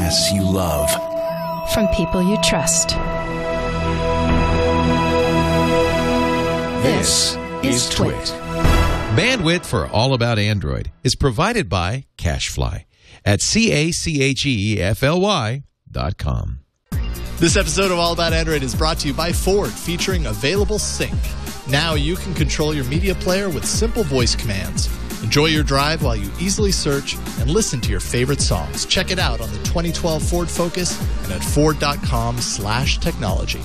podcasts you love. From people you trust. This is TWiT. Bandwidth for All About Android is provided by Cachefly at CACHEFLY.com. This episode of All About Android is brought to you by Ford, featuring Available Sync. Now you can control your media player with simple voice commands. Enjoy your drive while you easily search and listen to your favorite songs. Check it out on the 2012 Ford Focus and at ford.com/technology.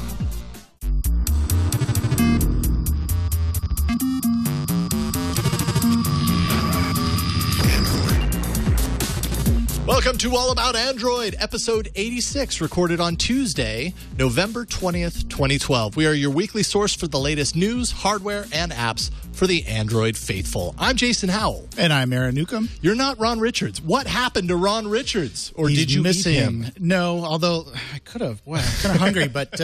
Welcome to All About Android, episode 86, recorded on Tuesday, November 20th, 2012. We are your weekly source for the latest news, hardware, and apps for the Android faithful. I'm Jason Howell. And I'm Aaron Newcomb. You're not Ron Richards. What happened to Ron Richards? Or He's did you miss eat him? No, although I could have. Boy, I'm kind of hungry, but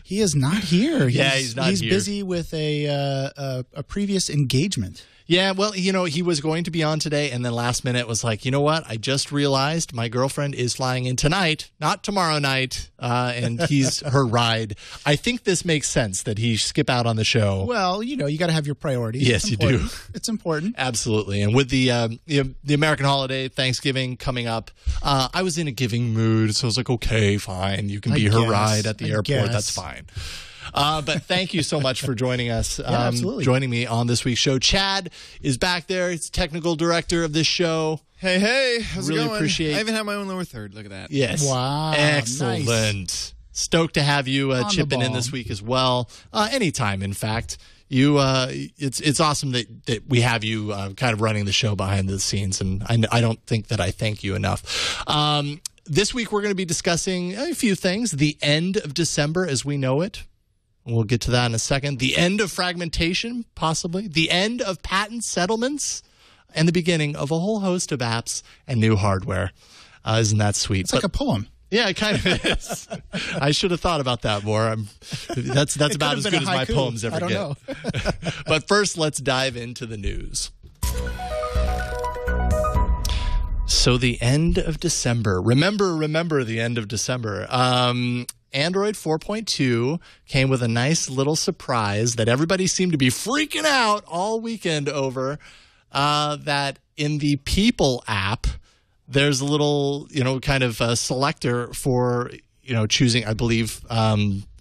he is not here. He's not here. He's busy with a previous engagement. Yeah, well, you know, he was going to be on today, and then last minute was like, you know what? I just realized my girlfriend is flying in tonight, not tomorrow night, and he's her ride. I think this makes sense that he skip out on the show. Well, you know, you got to have your priorities. Yes, you do. It's important. Absolutely. And with the American holiday, Thanksgiving coming up, I was in a giving mood, so I was like, okay, fine. You can be her ride at the airport. That's fine. But thank you so much for joining us, absolutely. Joining me on this week's show. Chad is back there. He's technical director of this show. Hey, how's really it going? appreciate. I even have my own lower third. Look at that. Yes. Wow. Excellent. Nice. Stoked to have you chipping in this week as well. Anytime, in fact. It's awesome that we have you kind of running the show behind the scenes, and I don't think that I thank you enough. This week we're going to be discussing a few things. The end of December as we know it. We'll get to that in a second. The end of fragmentation, possibly. The end of patent settlements. And the beginning of a whole host of apps and new hardware. Isn't that sweet? It's like a poem. Yeah, it kind of is. I should have thought about that more. That's about as good as my poems ever get. I don't know. But first, let's dive into the news. So the end of December. Remember the end of December. Android 4.2 came with a nice little surprise that everybody seemed to be freaking out all weekend over, that in the People app, there's a little, kind of a selector for, choosing, I believe,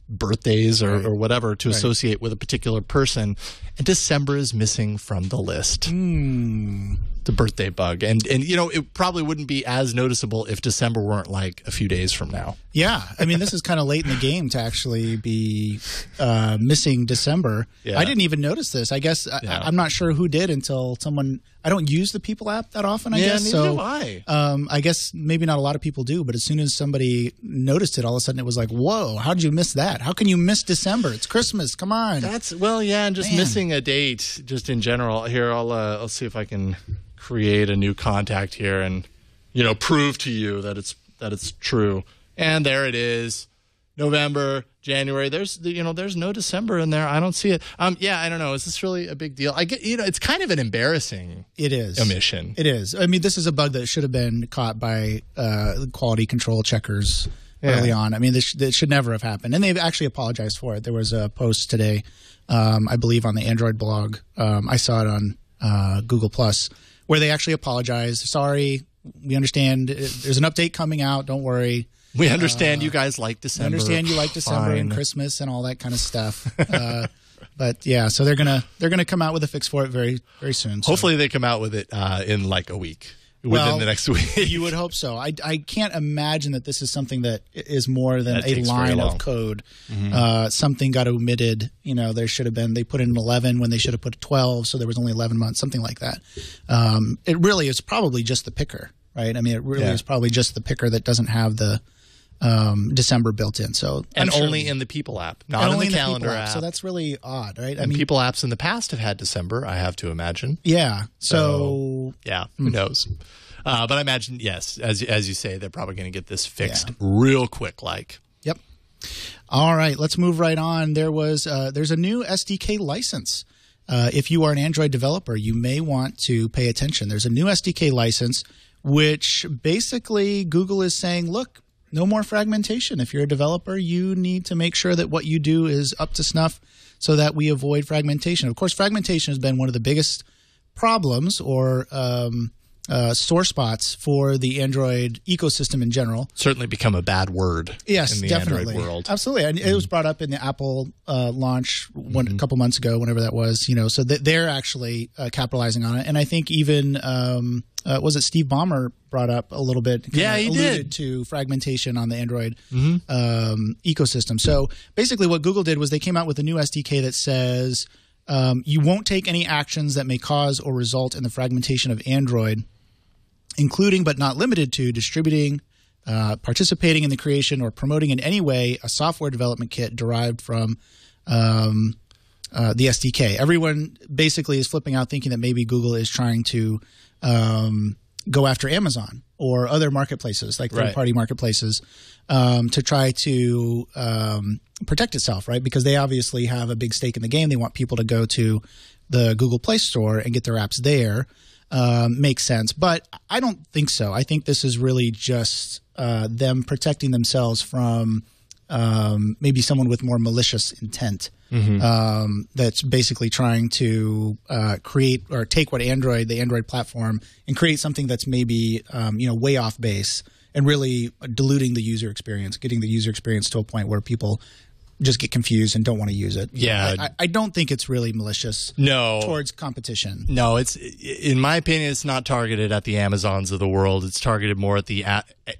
birthdays or whatever to associate with a particular person. And December is missing from the list. The birthday bug. And it probably wouldn't be as noticeable if December weren't like a few days from now. Yeah. I mean, this is kind of late in the game to actually be missing December. Yeah. I didn't even notice this. I guess I'm not sure who did until someone – I don't use the People app that often, I guess. Neither do I. I guess maybe not a lot of people do, but as soon as somebody noticed it, all of a sudden it was like, whoa, how did you miss that? How can you miss December? It's Christmas. Come on. And just missing a date just in general. Here, I'll see if I can – create a new contact here and prove to you that it's true. And there it is. November, January. There's no December in there. I don't see it. I don't know. Is this really a big deal? I get it's kind of an embarrassing omission. It is. I mean, this is a bug that should have been caught by quality control checkers early on. I mean, this should never have happened. And they've actually apologized for it. There was a post today, I believe on the Android blog. I saw it on Google Plus, where they actually apologize. Sorry, we understand. There's an update coming out. Don't worry. We understand you guys like December. We understand you like December and Christmas and all that kind of stuff. But yeah, so they're gonna come out with a fix for it very, very soon. So. Hopefully, they come out with it in like a week. Within the next week. You would hope so. I can't imagine that this is something that is more than a line of code. Something got omitted. There should have been, they put in 11 when they should have put 12, so there was only 11 months, something like that. It really is probably just the picker, right? I mean, it really is probably just the picker that doesn't have the December built in. So only in the People app, not in the calendar app. So that's really odd, right? And People apps in the past have had December, I have to imagine. Yeah. So who knows? But I imagine, yes, as you say, they're probably going to get this fixed real quick. Yep. All right, let's move right on. There's a new SDK license. If you are an Android developer, you may want to pay attention. There's a new SDK license which basically Google is saying, look, no more fragmentation. If you're a developer, you need to make sure that what you do is up to snuff so that we avoid fragmentation. Of course, fragmentation has been one of the biggest problems or sore spots for the Android ecosystem in general. Certainly become a bad word in the definitely. Android world. Absolutely. And it was brought up in the Apple launch a couple months ago, whenever that was, so they're actually capitalizing on it. And I think even was it Steve Ballmer brought up a little bit? Yeah, he alluded to fragmentation on the Android ecosystem. So basically what Google did was they came out with a new SDK that says you won't take any actions that may cause or result in the fragmentation of Android, including but not limited to distributing, participating in the creation, or promoting in any way a software development kit derived from the SDK. Everyone basically is flipping out thinking that maybe Google is trying to go after Amazon or other marketplaces, like third-party marketplaces, to try to protect itself, right? Because they obviously have a big stake in the game. They want people to go to the Google Play Store and get their apps there. Makes sense. But I don't think so. I think this is really just them protecting themselves from maybe someone with more malicious intent that's basically trying to create or take what the Android platform, and create something that's maybe way off base and really diluting the user experience, getting the user experience to a point where people just get confused and don't want to use it. Yeah. I don't think it's really malicious towards competition. No, it's, in my opinion, it's not targeted at the Amazons of the world. It's targeted more at the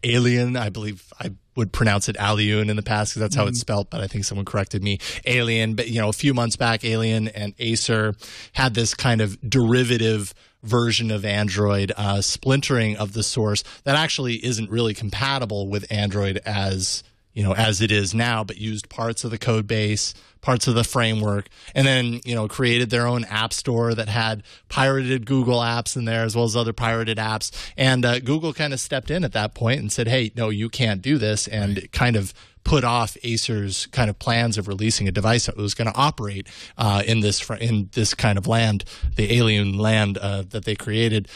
Alien. I believe I would pronounce it Alien in the past because that's how it's spelled, but I think someone corrected me. Alien. But, a few months back, Alien and Acer had this kind of derivative version of Android, splintering of the source that actually isn't really compatible with Android as it is now, but used parts of the code base, parts of the framework, and then, created their own app store that had pirated Google apps in there as well as other pirated apps. And Google kind of stepped in at that point and said, hey, no, you can't do this, and kind of put off Acer's kind of plans of releasing a device that was going to operate in this kind of land, the alien land that they created.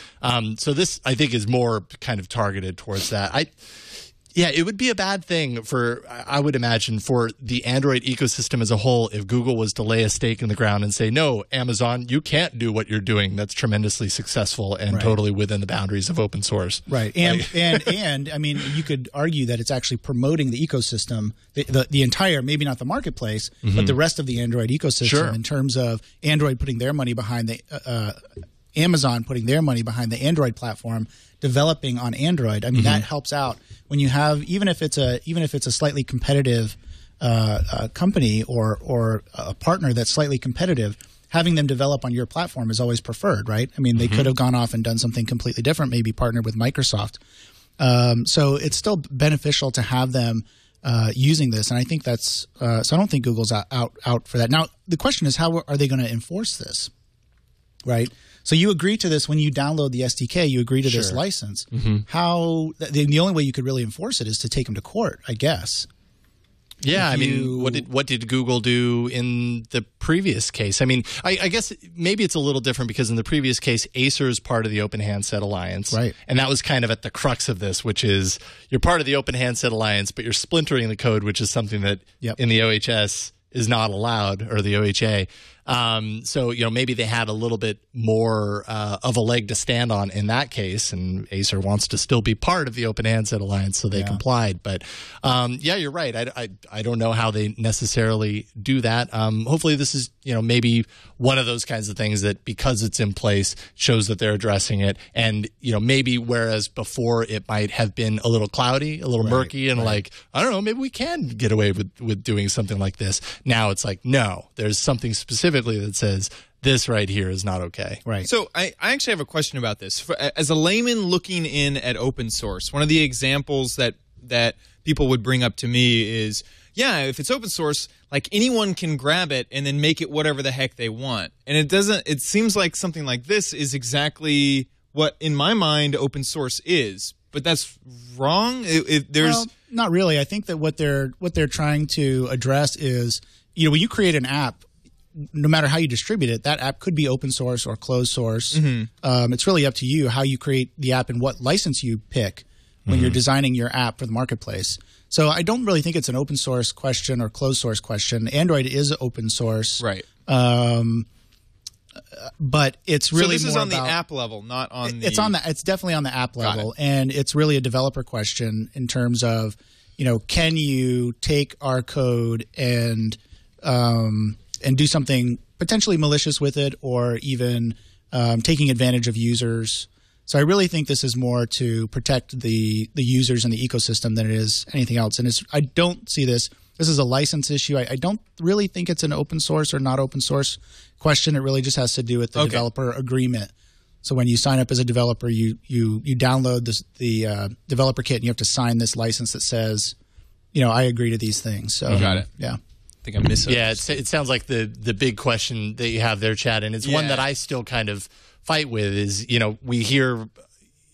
So this, I think, is more kind of targeted towards that. Yeah, it would be a bad thing I would imagine, for the Android ecosystem as a whole if Google was to lay a stake in the ground and say, no, Amazon, you can't do what you're doing that's tremendously successful and totally within the boundaries of open source. Right. And I mean, you could argue that it's actually promoting the ecosystem, the entire, maybe not the marketplace, but the rest of the Android ecosystem in terms of Android putting their money behind Amazon putting their money behind the Android platform, developing on Android. I mean, that helps out when you have, even if it's a slightly competitive company or a partner that's slightly competitive, having them develop on your platform is always preferred, right? I mean, they could have gone off and done something completely different, maybe partnered with Microsoft. So it's still beneficial to have them using this, and I think that's so I don't think Google's out for that. Now, the question is, how are they going to enforce this, right? So you agree to this when you download the SDK. You agree to this license. How the only way you could really enforce it is to take them to court, I guess. Yeah, I mean, what did Google do in the previous case? I mean, I guess maybe it's a little different because in the previous case, Acer is part of the Open Handset Alliance. Right. And that was kind of at the crux of this, which is you're part of the Open Handset Alliance, but you're splintering the code, which is something that in the OHS is not allowed, or the OHA. So, maybe they had a little bit more of a leg to stand on in that case, and Acer wants to still be part of the Open Handset Alliance, so they complied. But, you're right. I don't know how they necessarily do that. Hopefully this is, maybe one of those kinds of things that, because it's in place, shows that they're addressing it. And, maybe whereas before it might have been a little cloudy, a little murky, and like, I don't know, maybe we can get away with doing something like this. Now it's like, no, there's something specifically that says this right here is not okay. Right. So I actually have a question about this. As a layman looking in at open source, one of the examples that people would bring up to me is, if it's open source, like anyone can grab it and then make it whatever the heck they want. And it seems like something like this is exactly what, in my mind, open source is. But that's wrong. Well, not really. I think that what they're trying to address is, when you create an app, no matter how you distribute it, that app could be open source or closed source. It's really up to you how you create the app and what license you pick when you're designing your app for the marketplace. So I don't really think it's an open source question or closed source question. Android is open source. Right. But it's really so this is on the about, app level, not on the... It's definitely on the app level, and it's really a developer question in terms of, can you take our code and do something potentially malicious with it, or even taking advantage of users. So I really think this is more to protect the users and the ecosystem than it is anything else. And I don't see this. This is a license issue. I don't really think it's an open source or not open source question. It really just has to do with the developer agreement. So when you sign up as a developer, you download the developer kit and you have to sign this license that says, I agree to these things. So got it. Yeah. I think I missed it. Yeah, it sounds like the big question that you have there, Chad, and it's one that I still kind of fight with is, we hear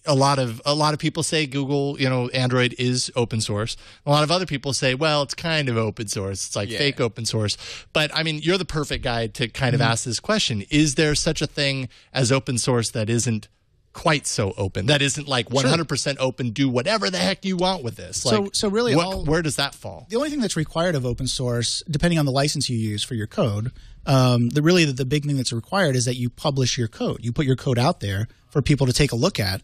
a lot of people say Google, Android is open source. A lot of other people say, well, it's kind of open source. It's like fake open source. But I mean, you're the perfect guy to kind of ask this question. Is there such a thing as open source that isn't quite so open? That isn't like 100% open, do whatever the heck you want with this. Like, so really where does that fall? The only thing that's required of open source, depending on the license you use for your code, the big thing that's required is that you publish your code. You put your code out there for people to take a look at.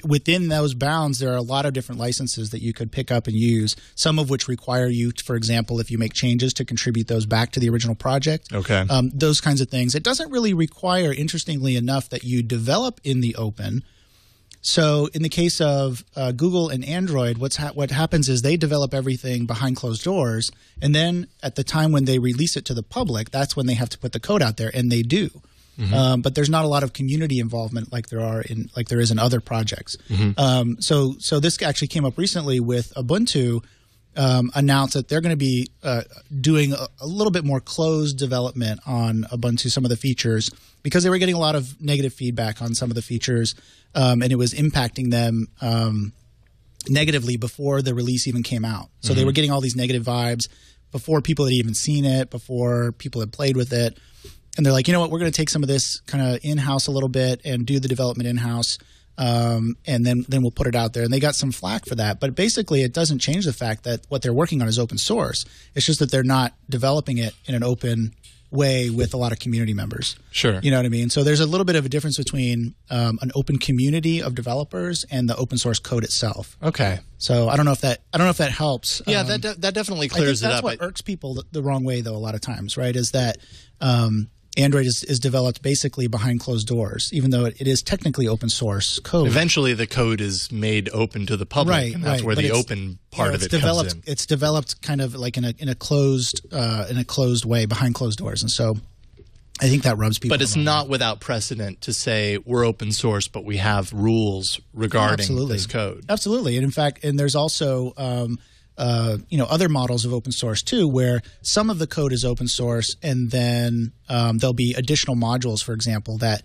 Within those bounds, there are a lot of different licenses that you could pick up and use, some of which require you, for example, if you make changes, to contribute those back to the original project. Okay. Those kinds of things. It doesn't really require, interestingly enough, that you develop in the open. So in the case of Google and Android, what happens is they develop everything behind closed doors, and then at the time when they release it to the public, that's when they have to put the code out there, and they do. But there's not a lot of community involvement like there is in other projects. So this actually came up recently with Ubuntu. Announced that they're going to be doing a little bit more closed development on Ubuntu, some of the features, because they were getting a lot of negative feedback on some of the features, and it was impacting them negatively before the release even came out. So they were getting all these negative vibes before people had even seen it, before people had played with it. And they're like, you know what, we're going to take some of this kind of in-house a little bit and do the development in-house. And then we'll put it out there. And they got some flack for that. But basically, it doesn't change the fact that what they're working on is open source. It's just that they're not developing it in an open way with a lot of community members. Sure. You know what I mean? So there's a little bit of a difference between an open community of developers and the open source code itself. Okay. So I don't know if that helps. Yeah, that definitely clears it up. That's what irks people the wrong way, though, a lot of times, right? Is that Android is developed basically behind closed doors, even though it is technically open source code. Eventually, the code is made open to the public, right? And that's where the open part of it developed, comes in. It's developed kind of like in a closed way behind closed doors, and so I think that rubs people. But it's not without precedent to say we're open source, but we have rules regarding this code. Absolutely, and in fact, there's also other models of open source too, where some of the code is open source, and then there'll be additional modules, for example, that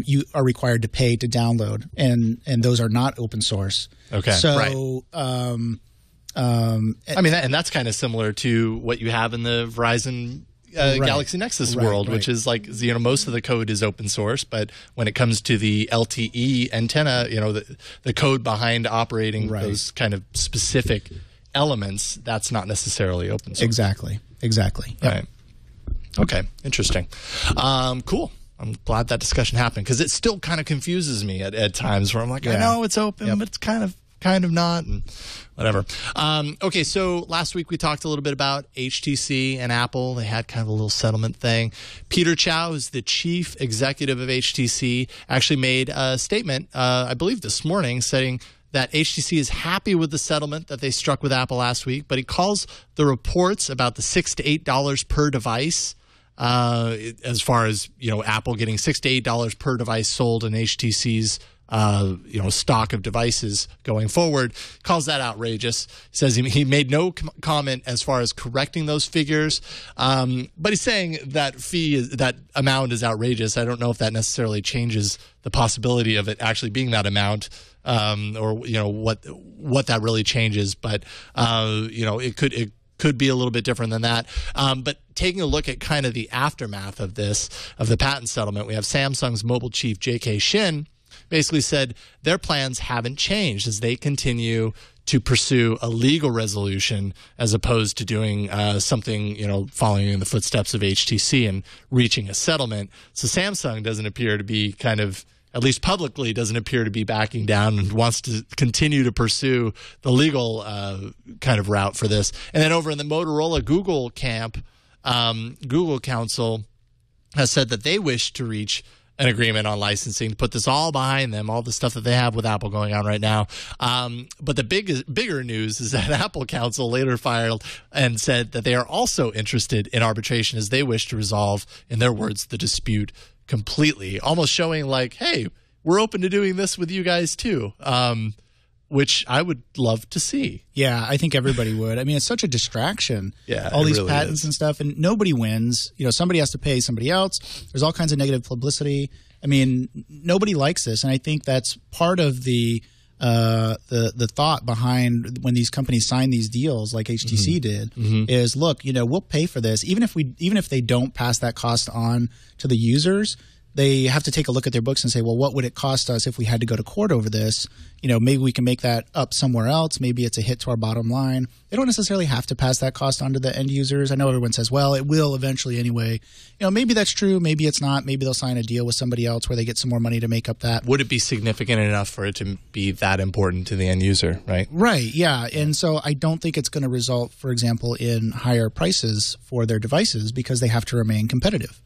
you are required to pay to download, and those are not open source. Okay, so I mean, and that's kind of similar to what you have in the Verizon Galaxy Nexus world, which is like, most of the code is open source, but when it comes to the LTE antenna, the code behind operating those kind of specific elements, that's not necessarily open source. Exactly. Yep. Right. Okay. Interesting. Cool. I'm glad that discussion happened, because it still kind of confuses me at times where I'm like, I know it's open, but it's kind of not, and whatever. Okay, so last week we talked a little bit about HTC and Apple. They had kind of a little settlement thing. Peter Chow, who's the chief executive of HTC, actually made a statement, I believe this morning, saying that HTC is happy with the settlement that they struck with Apple last week, but he calls the reports about the $6 to $8 per device, as far as Apple getting $6 to $8 per device sold in HTC's stock of devices going forward, calls that outrageous. Says he made no comment as far as correcting those figures, but he's saying that amount is outrageous. I don't know if that necessarily changes the possibility of it actually being that amount, or what that really changes, but it could be a little bit different than that. But taking a look at kind of the aftermath of this, of the patent settlement, we have Samsung's mobile chief, J.K. Shin, basically said their plans haven't changed as they continue to pursue a legal resolution as opposed to doing something, following in the footsteps of HTC and reaching a settlement. So Samsung doesn't appear to be at least publicly, doesn't appear to be backing down and wants to continue to pursue the legal kind of route for this. And then over in the Motorola Google camp, Google Council has said that they wish to reach an agreement on licensing to put this all behind them, all the stuff that they have with Apple going on right now. But the bigger news is that Apple Council later filed and said that they are also interested in arbitration as they wish to resolve, in their words, the dispute completely, almost showing like, hey, we're open to doing this with you guys too, which I would love to see. Yeah, I think everybody would. I mean, it's such a distraction. Yeah, all these really patents and stuff, and nobody wins. Somebody has to pay somebody else. There's all kinds of negative publicity. I mean, nobody likes this, and I think that's part of the thought behind when these companies sign these deals, like HTC did, is look, we'll pay for this, even if they don't pass that cost on to the users. They have to take a look at their books and say, well, what would it cost us if we had to go to court over this? Maybe we can make that up somewhere else. Maybe it's a hit to our bottom line. They don't necessarily have to pass that cost on to the end users. I know everyone says, well, it will eventually anyway. Maybe that's true. Maybe it's not. Maybe they'll sign a deal with somebody else where they get some more money to make up that. Would it be significant enough for it to be that important to the end user, right? Right, yeah. And so I don't think it's going to result, for example, in higher prices for their devices because they have to remain competitive.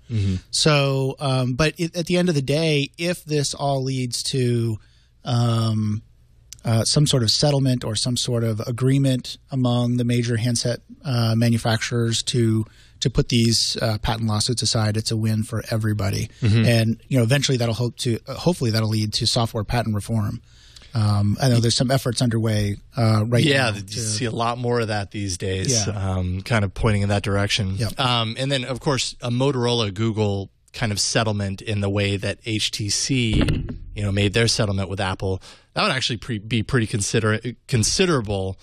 So, but at the end of the day, if this all leads to some sort of settlement or some sort of agreement among the major handset manufacturers to put these patent lawsuits aside, it's a win for everybody. And eventually hopefully that'll lead to software patent reform. I know there's some efforts underway right now. Yeah, you see a lot more of that these days, kind of pointing in that direction. Yep. And then, of course, a Motorola Google kind of settlement in the way that HTC, made their settlement with Apple, that would actually be pretty considerable.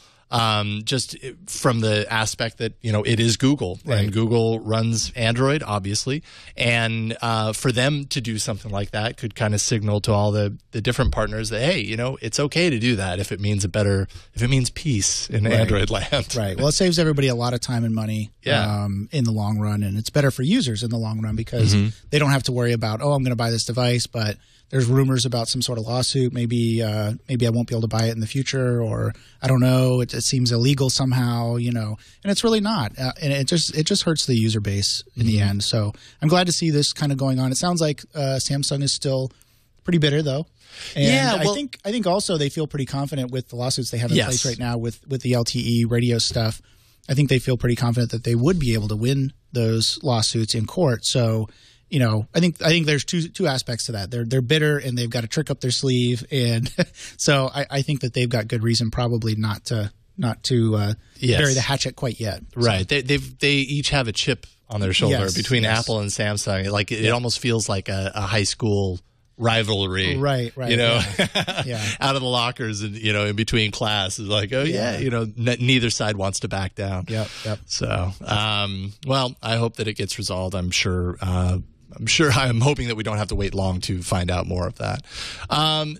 Just from the aspect that, it is Google, right, and Google runs Android, obviously. And for them to do something like that could kind of signal to all the different partners that, hey, it's okay to do that if it means peace in Android land. Right. Well, it saves everybody a lot of time and money in the long run. And it's better for users in the long run because they don't have to worry about, I'm going to buy this device, but there's rumors about some sort of lawsuit. Maybe I won't be able to buy it in the future, or I don't know. It seems illegal somehow, and it's really not. And it just hurts the user base in the end. So I'm glad to see this kind of going on. It sounds like Samsung is still pretty bitter, though. And I think also they feel pretty confident with the lawsuits they have in place right now with the LTE radio stuff. I think they feel pretty confident that they would be able to win those lawsuits in court. So. I think there's two aspects to that. They're bitter and they've got a trick up their sleeve, and so I think that they've got good reason probably not to bury the hatchet quite yet. Right. So. They each have a chip on their shoulder between Apple and Samsung. Like it almost feels like a high school rivalry, right. Out of the lockers and in between class is like, neither side wants to back down. Yep. So, well, I hope that it gets resolved. I'm hoping that we don't have to wait long to find out more of that.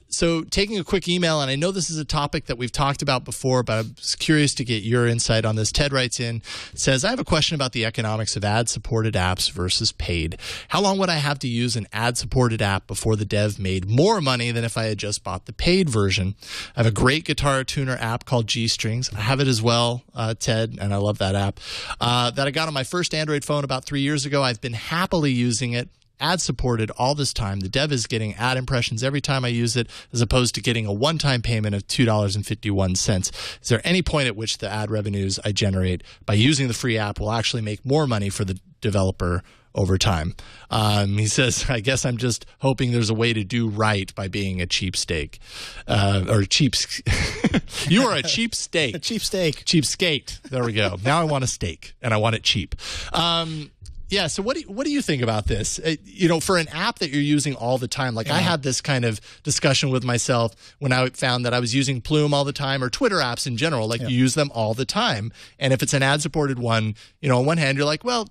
So taking a quick email, and I know this is a topic that we've talked about before, but I'm curious to get your insight on this. Ted writes in, says, I have a question about the economics of ad-supported apps versus paid. How long would I have to use an ad-supported app before the dev made more money than if I had just bought the paid version? I have a great guitar tuner app called G-Strings. I have it as well, Ted, and I love that app, that I got on my first Android phone about 3 years ago. I've been happily using it. Ad-supported all this time. The dev is getting ad impressions every time I use it, as opposed to getting a one-time payment of $2.51. Is there any point at which the ad revenues I generate by using the free app will actually make more money for the developer over time? He says, I guess I'm just hoping there's a way to do right by being a cheapsteak. You are a cheap steak. A cheap steak. Cheapskate. There we go. Now I want a steak, and I want it cheap. Yeah. So what do you think about this? For an app that you're using all the time, like I had this kind of discussion with myself when I found that I was using Plume all the time, or Twitter apps in general. Like you use them all the time. And if it's an ad-supported one, on one hand, you're like, well,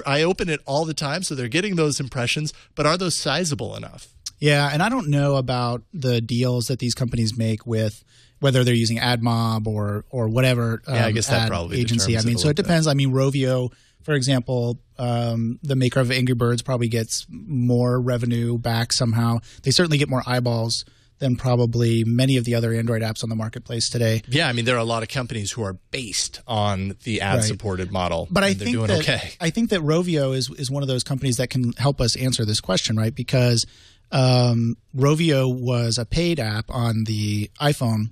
I open it all the time, so they're getting those impressions, but are those sizable enough? Yeah. And I don't know about the deals that these companies make with whether they're using AdMob or whatever I guess that probably agency. I mean, so it depends. I mean, Rovio, for example, the maker of Angry Birds probably gets more revenue back somehow. They certainly get more eyeballs than probably many of the other Android apps on the marketplace today. Yeah, I mean, there are a lot of companies who are based on the ad-supported model, but I think doing okay. I think that Rovio is one of those companies that can help us answer this question, right? Because Rovio was a paid app on the iPhone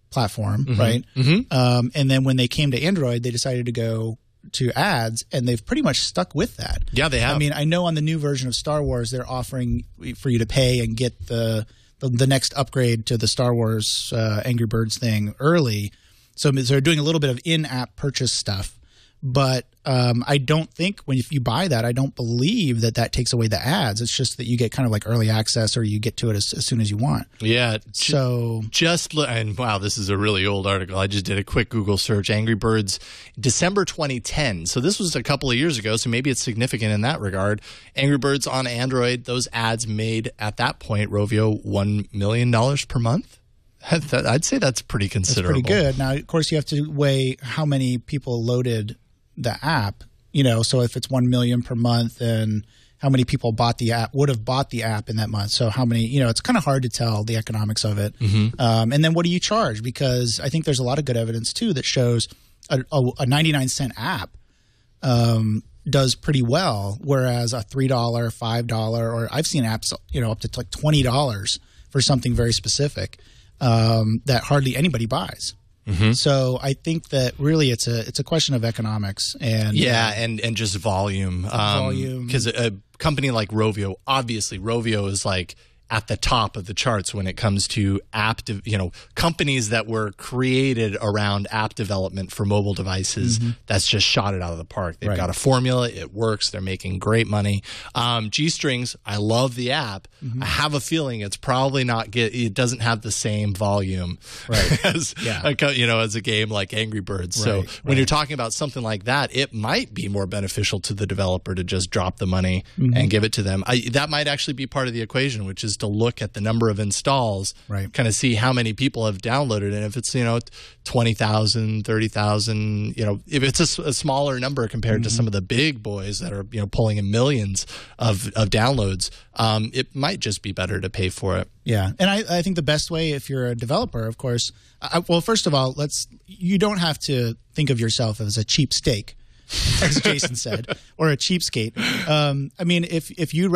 platform, right? Mm-hmm. And then when they came to Android, they decided to go to ads, and they've pretty much stuck with that. Yeah, they have. I mean, I know on the new version of Star Wars, they're offering for you to pay and get the next upgrade to the Star Wars Angry Birds thing early. So they're doing a little bit of in-app purchase stuff. But I don't think if you buy that, I don't believe that takes away the ads. It's just that you get kind of like early access, or you get to it as soon as you want. Yeah. So and wow, this is a really old article. I just did a quick Google search. Angry Birds, December 2010. So this was a couple of years ago. So maybe it's significant in that regard. Angry Birds on Android. Those ads made at that point, Rovio, $1 million per month. I'd say that's pretty considerable. That's pretty good. Now, of course, you have to weigh how many people loaded the app, so if it's 1 million per month, and how many people would have bought the app in that month. So how many, it's kind of hard to tell the economics of it. Mm-hmm. And then what do you charge? Because I think there's a lot of good evidence too that shows a 99-cent app does pretty well, whereas a $3, $5, or I've seen apps, up to like $20 for something very specific that hardly anybody buys. Mm-hmm. So I think that really it's a question of economics and and just volume. Because a company like Rovio, obviously Rovio is like at the top of the charts when it comes to companies that were created around app development for mobile devices. Mm-hmm. That's just shot it out of the park. They've got a formula. It works. They're making great money. G-Strings, I love the app. Mm-hmm. I have a feeling it's probably it doesn't have the same volume as a game like Angry Birds. So when you're talking about something like that, it might be more beneficial to the developer to just drop the money and give it to them. That might actually be part of the equation, which is to look at the number of installs, kind of see how many people have downloaded, and if it's 20,000, 30,000, if it's a smaller number compared to some of the big boys that are pulling in millions of downloads, it might just be better to pay for it. Yeah, and I think the best way, if you're a developer, of course, well, first of all, you don't have to think of yourself as a cheap steak, as Jason said, or a cheapskate. I mean, if you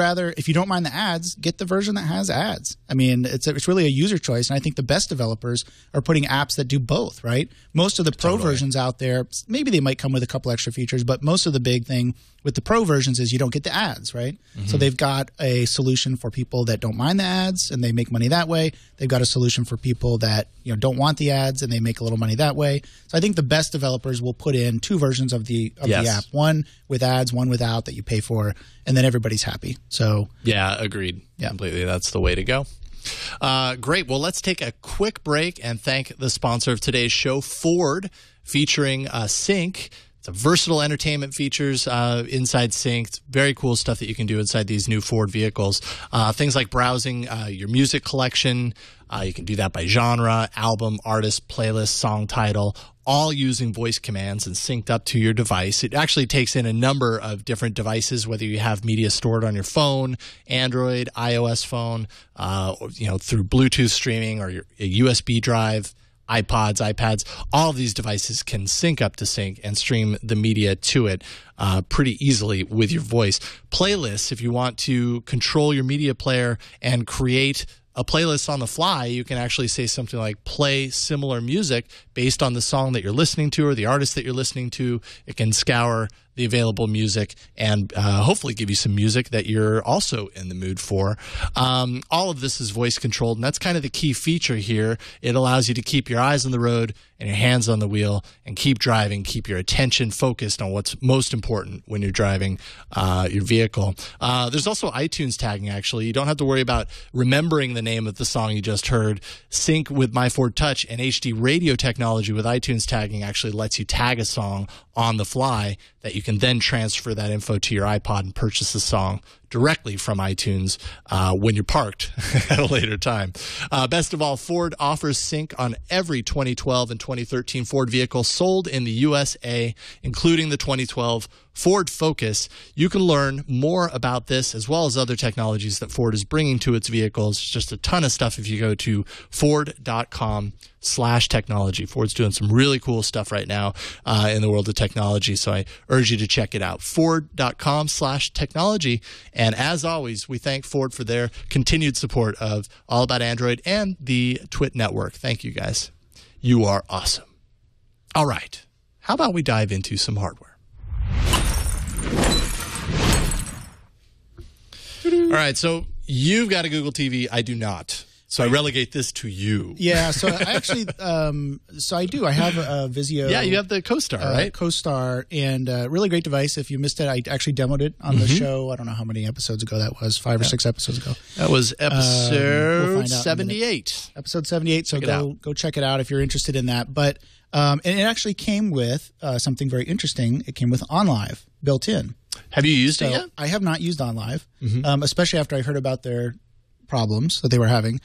don't mind the ads, get the version that has ads. I mean, it's really a user choice, and I think the best developers are putting apps that do both, right? Most of the pro versions out there, maybe they might come with a couple extra features, but most of the big thing with the pro versions is you don't get the ads, right? Mm-hmm. So they've got a solution for people that don't mind the ads and they make money that way. They've got a solution for people that don't want the ads and they make a little money that way. So I think the best developers will put in two versions of the app, one with ads, one without, that you pay for, and then everybody's happy. So yeah, agreed. Yeah. Completely. That's the way to go. Great. Well, let's take a quick break and thank the sponsor of today's show, Ford, featuring Sync. It's a versatile entertainment features inside Sync. It's very cool stuff that you can do inside these new Ford vehicles. Things like browsing your music collection. You can do that by genre, album, artist, playlist, song title, all using voice commands and synced up to your device. It actually takes in a number of different devices, whether you have media stored on your phone, Android, iOS phone, through Bluetooth streaming or a USB drive, iPods, iPads. All of these devices can sync up to Sync and stream the media to it pretty easily with your voice. Playlists, if you want to control your media player and create a playlist on the fly, you can actually say something like play similar music based on the song that you're listening to or the artist that you're listening to. It can scour the available music and hopefully give you some music that you're also in the mood for. All of this is voice controlled, and that's kind of the key feature here. It allows you to keep your eyes on the road and your hands on the wheel and keep driving, keep your attention focused on what's most important when you're driving your vehicle. There's also iTunes tagging, actually. You don't have to worry about remembering the name of the song you just heard. Sync with My Ford Touch and HD radio technology with iTunes tagging actually lets you tag a song on the fly that you can then transfer that info to your iPod and purchase the song directly from iTunes when you're parked at a later time. Best of all, Ford offers sync on every 2012 and 2013 Ford vehicle sold in the USA, including the 2012 Ford Focus. You can learn more about this as well as other technologies that Ford is bringing to its vehicles. There's just a ton of stuff if you go to Ford.com/technology. Ford's doing some really cool stuff right now in the world of technology, so I urge you to check it out. Ford.com/technology. And as always, we thank Ford for their continued support of All About Android and the TWiT network. Thank you, guys. You are awesome. All right. How about we dive into some hardware? All right, so you've got a Google TV. I do not. So I relegate this to you. Yeah, so I actually, so I do. I have a Vizio. Yeah, you have the CoStar, right? CoStar, and really great device. If you missed it, I actually demoed it on the show. I don't know how many episodes ago that was, 5 or 6 episodes ago. That was episode 78. Episode 78, so go check it out if you're interested in that. But and it actually came with something very interesting. It came with OnLive built in. Have you used it yet? I have not used OnLive, especially after I heard about their problems that they were having.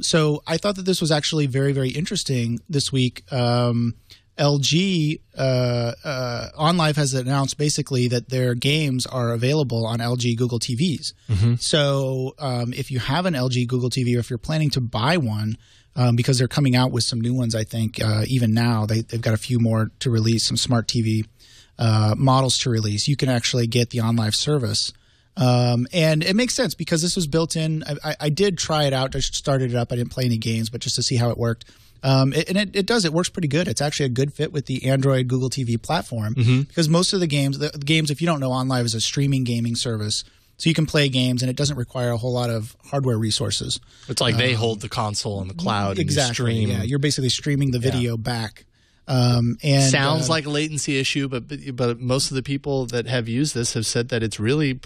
So I thought that this was actually very, very interesting this week. LG OnLive has announced basically that their games are available on LG Google TVs. So if you have an LG Google TV, or if you're planning to buy one, because they're coming out with some new ones, I think even now they've got a few more to release, some smart TV models to release. You can actually get the OnLive service. And it makes sense because this was built in. I did try it out. I started it up. I didn't play any games, but just to see how it worked. It does. It works pretty good. It's actually a good fit with the Android Google TV platform because most of the games, if you don't know, OnLive is a streaming gaming service. So you can play games, and it doesn't require a whole lot of hardware resources. It's like they hold the console in the cloud. Exactly. And you stream. Yeah, you're basically streaming the video back. And sounds like a latency issue, but most of the people that have used this have said that it's really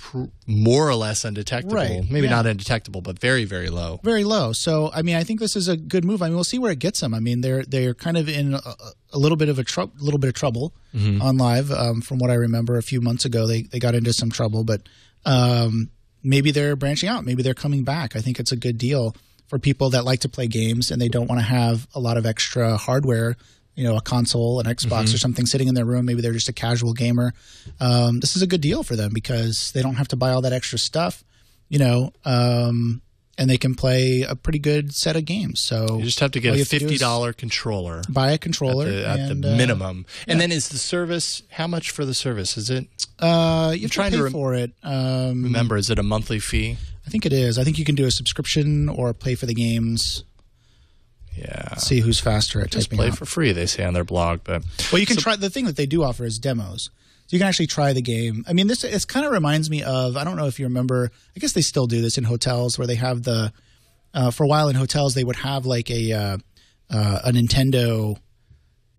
more or less undetectable. Right. Maybe not undetectable, but very, very low. Very low. So, I mean, I think this is a good move. I mean, we'll see where it gets them. I mean, they're kind of in a little bit of trouble on Live. From what I remember, a few months ago, they got into some trouble, but maybe they're branching out. Maybe they're coming back. I think it's a good deal for people that like to play games and they don't want to have a lot of extra hardware. You know, a console, an Xbox or something sitting in their room. Maybe they're just a casual gamer. This is a good deal for them because they don't have to buy all that extra stuff, you know, and they can play a pretty good set of games. So you just have to get a $50 controller. Buy a controller. At the minimum. And then is the service, how much for the service? Is it? You have to pay for it. Remember, is it a monthly fee? I think it is. I think you can do a subscription or pay for the games. Yeah. Let's see who's faster at just typing play out. for free, they say on their blog. But well, you can try. The thing that they do offer is demos. So you can actually try the game. I mean, it kind of reminds me of, I don't know if you remember, I guess they still do this in hotels where they have for a while in hotels, they would have like a Nintendo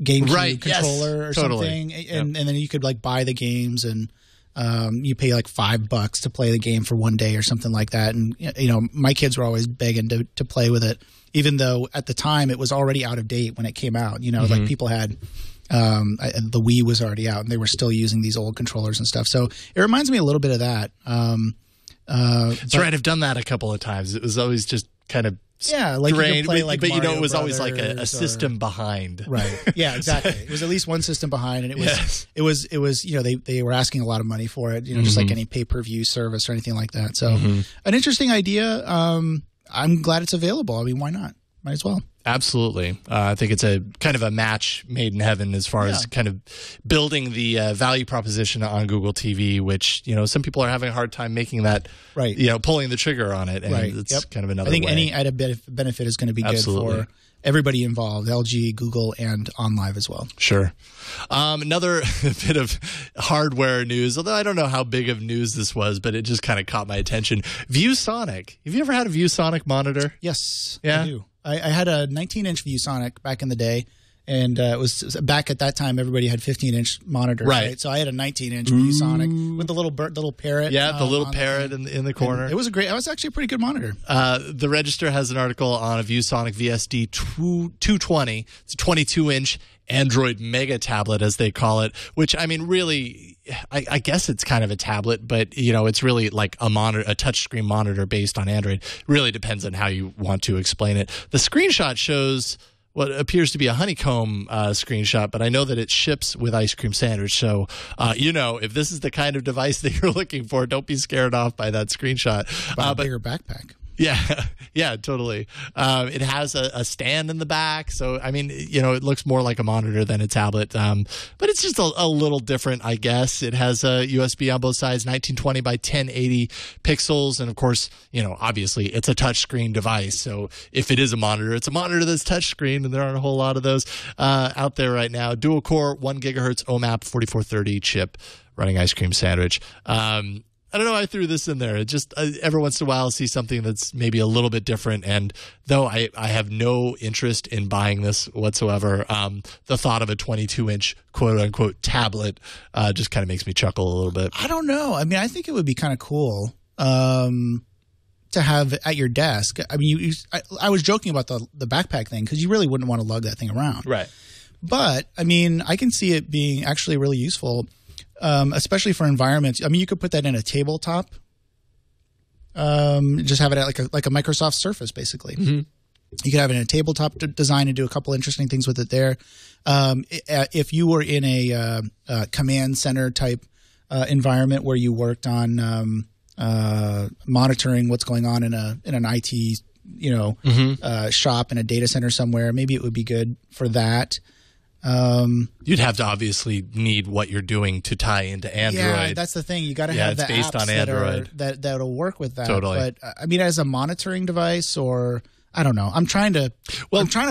GameCube controller or something. And then you could like buy the games and you pay like $5 to play the game for one day or something like that. And, you know, my kids were always begging to play with it, even though at the time it was already out of date when it came out. You know, like people had the Wii was already out and they were still using these old controllers and stuff. So it reminds me a little bit of that. That's right. I've done that a couple of times. It was always just kind of like you could play like but you know, it was Mario always like a Brothers system behind. Right. Yeah, exactly. It was at least one system behind, and it was you know, they were asking a lot of money for it, you know, just like any pay-per-view service or anything like that. So an interesting idea. I'm glad it's available. I mean, why not? Might as well. Absolutely. I think it's a kind of a match made in heaven as far as kind of building the value proposition on Google TV, which, you know, some people are having a hard time making that, you know, pulling the trigger on it. And it's kind of another way. I think any added benefit is going to be good for everybody involved, LG, Google, and OnLive as well. Sure. Another bit of hardware news, although I don't know how big of news this was, but it just kind of caught my attention. ViewSonic. Have you ever had a ViewSonic monitor? Yes, Yeah? I do. I had a 19-inch ViewSonic back in the day. And it was back at that time, everybody had 15-inch monitors, right? So I had a 19-inch ViewSonic with the little parrot. Yeah, the little parrot in the corner. And it was actually a pretty good monitor. The Register has an article on a ViewSonic VSD 220. It's a 22-inch Android mega tablet, as they call it, which, I mean, really, I guess it's kind of a tablet, but, you know, it's really like a touchscreen monitor based on Android. Really depends on how you want to explain it. The screenshot shows what appears to be a honeycomb screenshot, but I know that it ships with ice cream sandwich. So, you know, if this is the kind of device that you're looking for, don't be scared off by that screenshot. But a bigger backpack. Yeah, totally. It has a stand in the back. So, I mean, you know, it looks more like a monitor than a tablet. But it's just a little different, I guess. It has a USB on both sides, 1920 by 1080 pixels. And of course, you know, obviously it's a touchscreen device. So if it is a monitor, it's a monitor that's touchscreen. And there aren't a whole lot of those out there right now. Dual core, 1 gigahertz OMAP 4430 chip running ice cream sandwich. I don't know why I threw this in there. It just every once in a while I'll see something that's maybe a little bit different. And though I have no interest in buying this whatsoever, the thought of a 22-inch quote-unquote tablet just kind of makes me chuckle a little bit. I don't know. I mean, I think it would be kind of cool to have at your desk. I mean, I was joking about the backpack thing because you really wouldn't want to lug that thing around. Right. But, I mean, I can see it being actually really useful. Especially for environments. I mean, you could put that in a tabletop. Just have it at like a Microsoft Surface, basically. Mm-hmm. You could have it in a tabletop design and do a couple interesting things with it there. If you were in a command center type environment where you worked on monitoring what's going on in an IT shop in a data center somewhere, maybe it would be good for that. You'd have to obviously need what you're doing to tie into Android. Yeah, that's the thing. You got to have the based apps on Android that'll work with that. Totally. But I mean, as a monitoring device, or I don't know. I'm trying to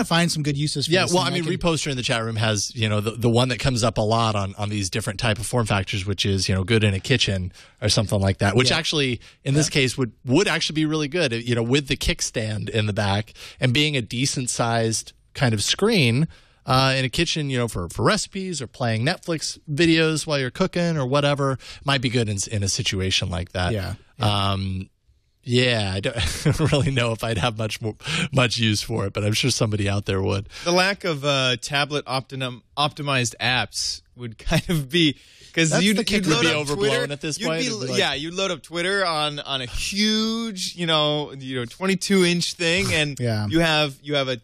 find some good uses for this. Yeah, well, I mean, Reposter in the chat room has, you know, the one that comes up a lot on these different type of form factors, which is, you know, good in a kitchen or something like that, which actually in this case would actually be really good, you know, with the kickstand in the back and being a decent sized kind of screen. In a kitchen, you know, for recipes or playing Netflix videos while you're cooking or whatever, might be good in a situation like that. Yeah. I don't really know if I'd have much use for it, but I'm sure somebody out there would. The lack of tablet optimized apps would kind of be because you'd be overblown at this point. You'd load up Twitter on a huge, you know, 22-inch thing, and you have a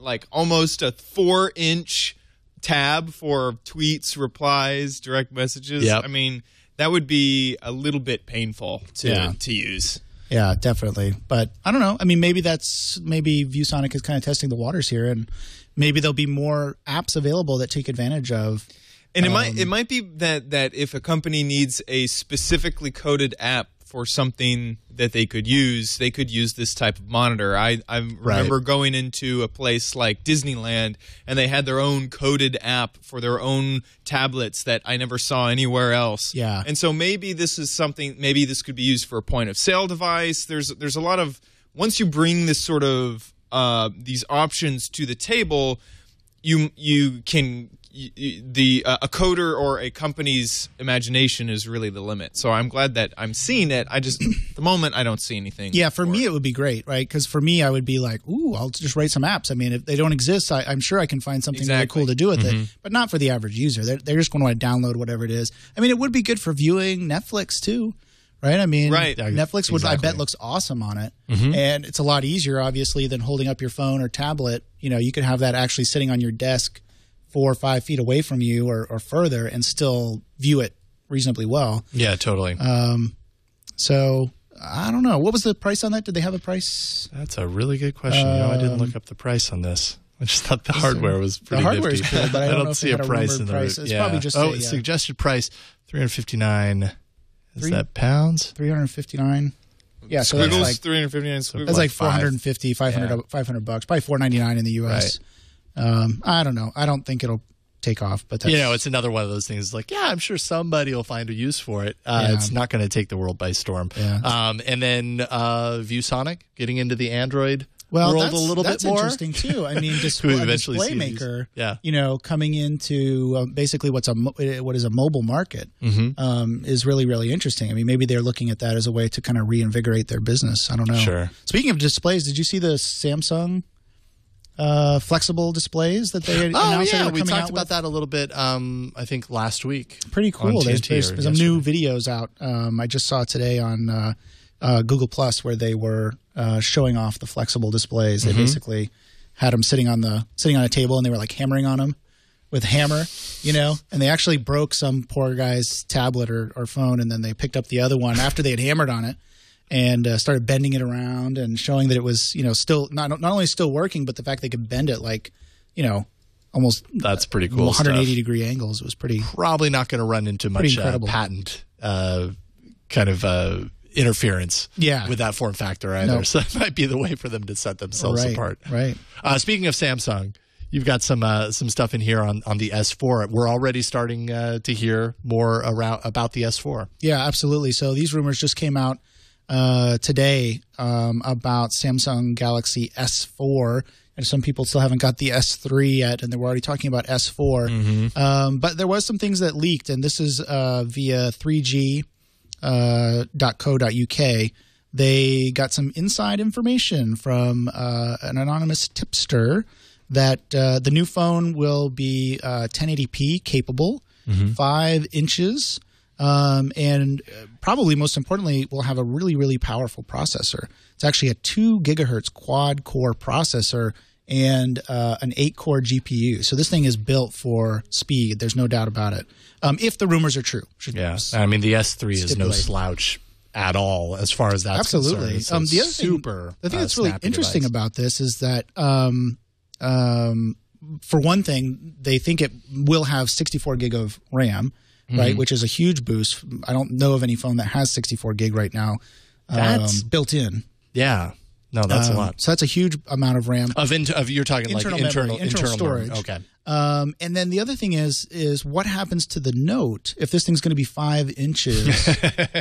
like almost a 4-inch tab for tweets, replies, direct messages. Yep. I mean, that would be a little bit painful to use. Yeah, definitely. But I don't know. I mean, maybe ViewSonic is kind of testing the waters here, and maybe there'll be more apps available that take advantage of. And it might be that if a company needs a specifically coded app for something that they could use this type of monitor. I remember going into a place like Disneyland, and they had their own coded app for their own tablets that I never saw anywhere else. Yeah. And so maybe this is something, maybe this could be used for a point of sale device. There's a lot of, once you bring this sort of these options to the table, you can a coder or a company's imagination is really the limit. So I'm glad that I'm seeing it. I just, at the moment, I don't see anything. Yeah, for me, it would be great, right? Because for me, I would be like, ooh, I'll just write some apps. I mean, if they don't exist, I'm sure I can find something really cool to do with it, but not for the average user. They're just going to want to download whatever it is. I mean, it would be good for viewing Netflix, too. Right? I mean, Netflix would, I bet, looks awesome on it. And it's a lot easier, obviously, than holding up your phone or tablet. You know, you could have that actually sitting on your desk 4 or 5 feet away from you or further and still view it reasonably well. Yeah, totally. So I don't know. What was the price on that? Did they have a price? That's a really good question. I didn't look up the price on this. I just thought the hardware was pretty nifty. The hardware is cool, but I don't know if see a price in there. It's probably just suggested price $359. Is that pounds? $359. Yeah, so that's Squiggles, like $359. Squiggles. that's like 450, 500 bucks, probably $499 in the US. Right. I don't know. I don't think it'll take off, but that's, it's another one of those things. Like, I'm sure somebody will find a use for it. It's not going to take the world by storm. Yeah. And then ViewSonic getting into the Android world a little bit more. That's interesting too. I mean, display maker, coming into basically what is a mobile market is really, really interesting. I mean, maybe they're looking at that as a way to kind of reinvigorate their business. I don't know. Sure. Speaking of displays, did you see the Samsung flexible displays that they announced? We talked about that a little bit. I think last week. Pretty cool. There's some new videos out. I just saw today on Google Plus where they were showing off the flexible displays. They basically had them sitting on a table and they were like hammering on them with a hammer, and they actually broke some poor guy's tablet or phone, and then they picked up the other one after they had hammered on it and started bending it around and showing that it was still not only still working, but the fact they could bend it like almost that's pretty cool 180 degree angles. It was probably not going to run into much patent kind of interference with that form factor either. No. So that might be the way for them to set themselves apart. Right. Speaking of Samsung, you've got some stuff in here on the S4. We're already starting to hear more about the S4. Yeah, absolutely. So these rumors just came out today about Samsung Galaxy S4. And some people still haven't got the S3 yet, and they were already talking about S4. But there was some things that leaked, and this is via 3G. .co.uk. They got some inside information from an anonymous tipster that the new phone will be 1080p capable, 5 inches, and probably most importantly will have a really, really powerful processor. It's actually a 2 gigahertz quad-core processor and an 8-core GPU. So this thing is built for speed. There's no doubt about it. If the rumors are true. I mean, the S3 is no slouch at all as far as that's absolutely concerned. The thing that's really interesting about this is that for one thing, they think it will have 64 gig of RAM, right, which is a huge boost. I don't know of any phone that has 64 gig right now built in. Yeah. No, that's a lot. So that's a huge amount of RAM. You're talking internal like internal storage. Memory. Okay. And then the other thing is what happens to the Note if this thing's going to be 5 inches,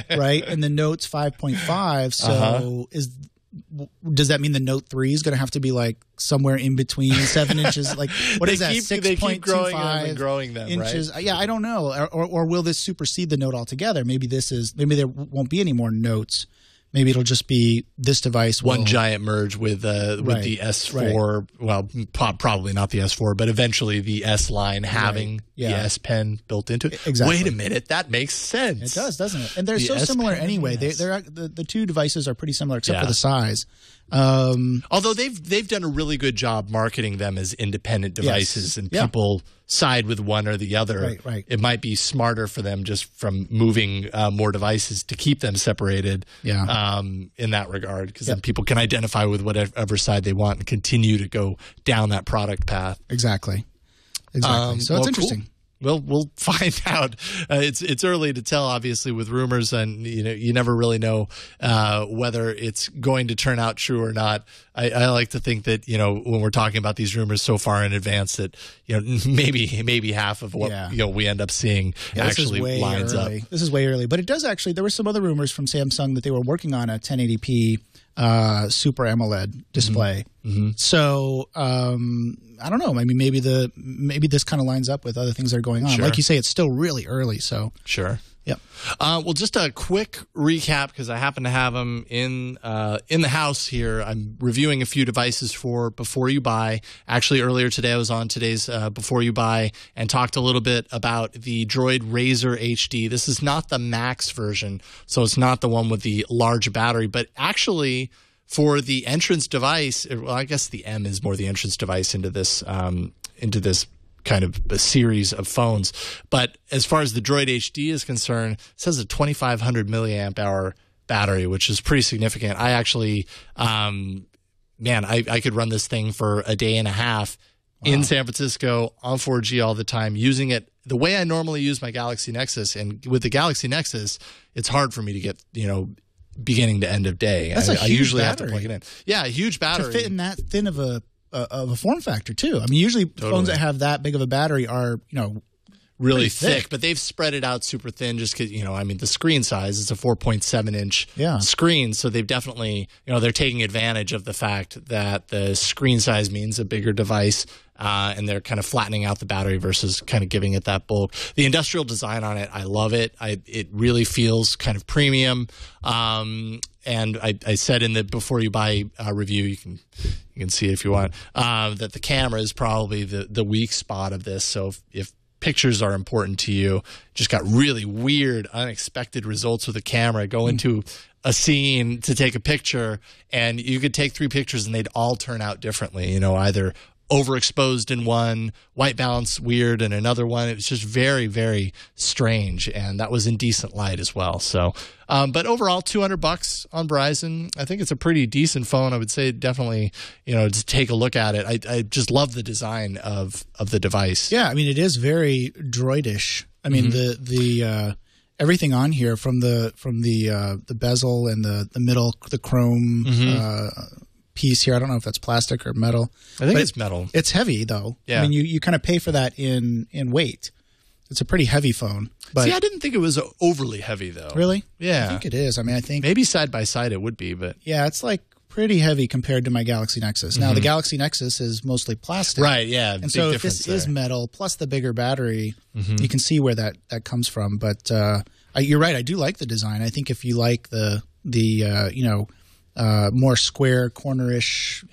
right? And the Note's 5.5. So does that mean the Note 3 is going to have to be like somewhere in between 7 inches? Like what is that? 6.25 growing them, inches? Right? Yeah, I don't know. Or will this supersede the Note altogether? Maybe there won't be any more Notes. Maybe it'll just be this device. One giant merge with the S4. Right. Well, probably not the S4, but eventually the S line having the S Pen built into it. Exactly. Wait a minute, that makes sense. It does, doesn't it? And they're so similar anyway. The two devices are pretty similar except for the size. Although they've done a really good job marketing them as independent devices, and people side with one or the other. Right. It might be smarter for them just from moving more devices to keep them separated. In that regard, because then people can identify with whatever side they want and continue to go down that product path. Exactly. So it's interesting. Cool. Well, we'll find out. It's early to tell, obviously, with rumors, and you never really know whether it's going to turn out true or not. I like to think that when we're talking about these rumors so far in advance that maybe half of what we end up seeing actually lines up. This is way early, but it does actually. There were some other rumors from Samsung that they were working on a 1080p Super AMOLED display. So I don't know. I mean, maybe this kind of lines up with other things that are going on. Like you say, it's still really early. So Yep. Well, just a quick recap because I happen to have them in the house here. I'm reviewing a few devices for Before You Buy. Actually, earlier today I was on today's Before You Buy and talked a little bit about the Droid Razr HD. This is not the Max version, so it's not the one with the large battery, but actually for the entrance device, well, I guess the M is more the entrance device into this kind of a series of phones. But as far as the Droid HD is concerned, it says a 2,500 milliamp hour battery, which is pretty significant. I actually, I could run this thing for a day and a half in San Francisco on 4G all the time, using it the way I normally use my Galaxy Nexus. And with the Galaxy Nexus, it's hard for me to get, beginning to end of day. That's I huge usually battery. have to plug it in. Yeah, a huge battery. To fit in that thin of a form factor too. I mean, usually phones that have that big of a battery are, really thick, but they've spread it out super thin just because, I mean, the screen size is a 4.7-inch screen. So they've definitely, they're taking advantage of the fact that the screen size means a bigger device, and they're kind of flattening out the battery versus kind of giving it that bulk. The industrial design on it, I love it. It really feels kind of premium. And I said in the Before You Buy review, you can see it if you want, that the camera is probably the weak spot of this. So if pictures are important to you, just got really weird, unexpected results with the camera. Go into a scene to take a picture, and you could take 3 pictures and they'd all turn out differently, either overexposed in one, white balance weird in another one. It was just very, very strange, and that was in decent light as well. So, but overall, $200 on Verizon. I think it's a pretty decent phone. I would say definitely, to take a look at it. I just love the design of the device. Yeah, I mean, it is very droidish. I mean, the everything on here from the bezel and the middle, the chrome. Piece here. I don't know if that's plastic or metal. I think it's metal. It's heavy though. Yeah. I mean, you kind of pay for that in weight. It's a pretty heavy phone. But see, I didn't think it was overly heavy though. Really? Yeah. I think it is. I mean, I think maybe side by side it would be, but yeah, it's like pretty heavy compared to my Galaxy Nexus. Now the Galaxy Nexus is mostly plastic. Right, yeah. And so if this is metal plus the bigger battery, you can see where that comes from. But you're right, I do like the design. I think if you like the more square, cornerish,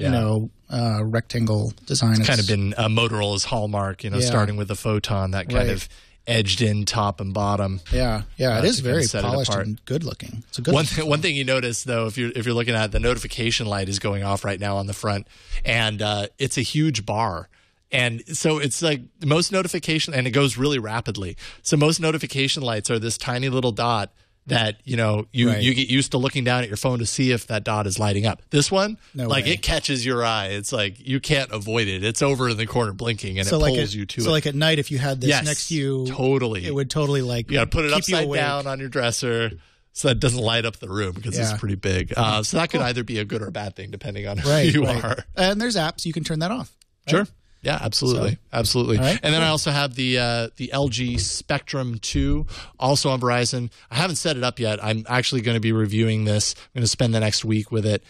rectangle design. It's kind of been Motorola's hallmark, starting with the Photon, that kind of edged in top and bottom. Yeah, it is very polished and good looking. It's a good one thing you notice though, if you're looking at it, the notification light is going off right now on the front, and it's a huge bar. And so it's like most notification, and it goes really rapidly. So most notification lights are this tiny little dot that you get used to looking down at your phone to see if that dot is lighting up. This one, it catches your eye. It's like you can't avoid it. It's over in the corner blinking, and it pulls you to it. So like at night, if you had this next to you, it would totally you got to put it upside down on your dresser so that it doesn't light up the room because it's pretty big. So that could either be a good or a bad thing depending on who you are. And there's apps you can turn that off. Right? Sure. Yeah, absolutely. Absolutely. Right, and then I also have the LG Spectrum 2, also on Verizon. I haven't set it up yet. I'm actually going to be reviewing this. I'm going to spend the next week with it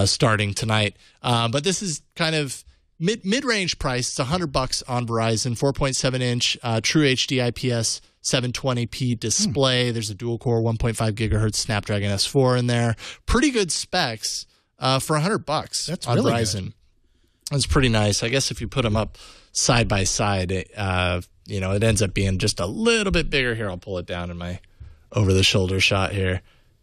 starting tonight. But this is kind of mid-range price. It's $100 on Verizon, 4.7-inch True HD IPS 720p display. There's a dual-core 1.5 gigahertz Snapdragon S4 in there. Pretty good specs for $100. That's on really Verizon. Good. It's pretty nice. I guess if you put them up side by side, it ends up being just a little bit bigger. Here, I'll pull it down in my over-the-shoulder shot here.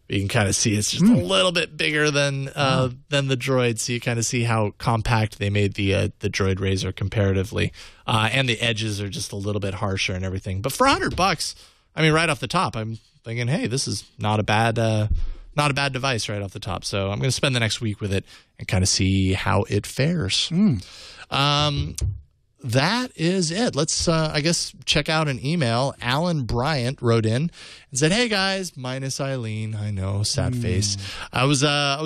You can kind of see it's just a little bit bigger than the Droid, so you kind of see how compact they made the Droid Razr comparatively, and the edges are just a little bit harsher and everything. But for $100, I mean, right off the top, I'm thinking, hey, this is not a bad device right off the top. So I'm going to spend the next week with it and kind of see how it fares. That is it. Let's, I guess, check out an email. Alan Bryant wrote in and said, "Hey guys, minus Eileen. I know, sad face. I was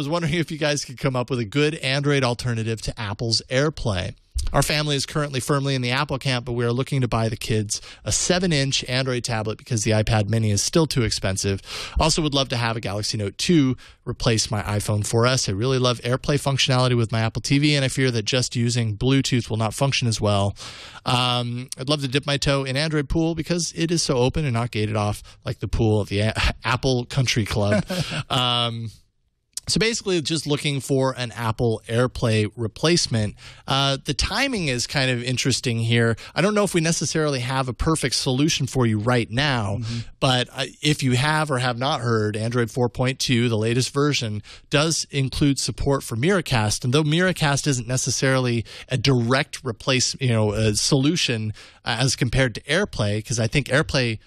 wondering if you guys could come up with a good Android alternative to Apple's AirPlay. Our family is currently firmly in the Apple camp, but we are looking to buy the kids a 7-inch Android tablet because the iPad mini is still too expensive. Also would love to have a Galaxy Note 2 replace my iPhone 4S. I really love AirPlay functionality with my Apple TV, and I fear that just using Bluetooth will not function as well. I'd love to dip my toe in Android pool because it is so open and not gated off like the pool of the Apple Country Club." So basically just looking for an Apple AirPlay replacement. The timing is kind of interesting here. I don't know if we necessarily have a perfect solution for you right now, but if you have or have not heard, Android 4.2, the latest version, does include support for Miracast. And though Miracast isn't necessarily a direct a solution as compared to AirPlay, because I think AirPlay,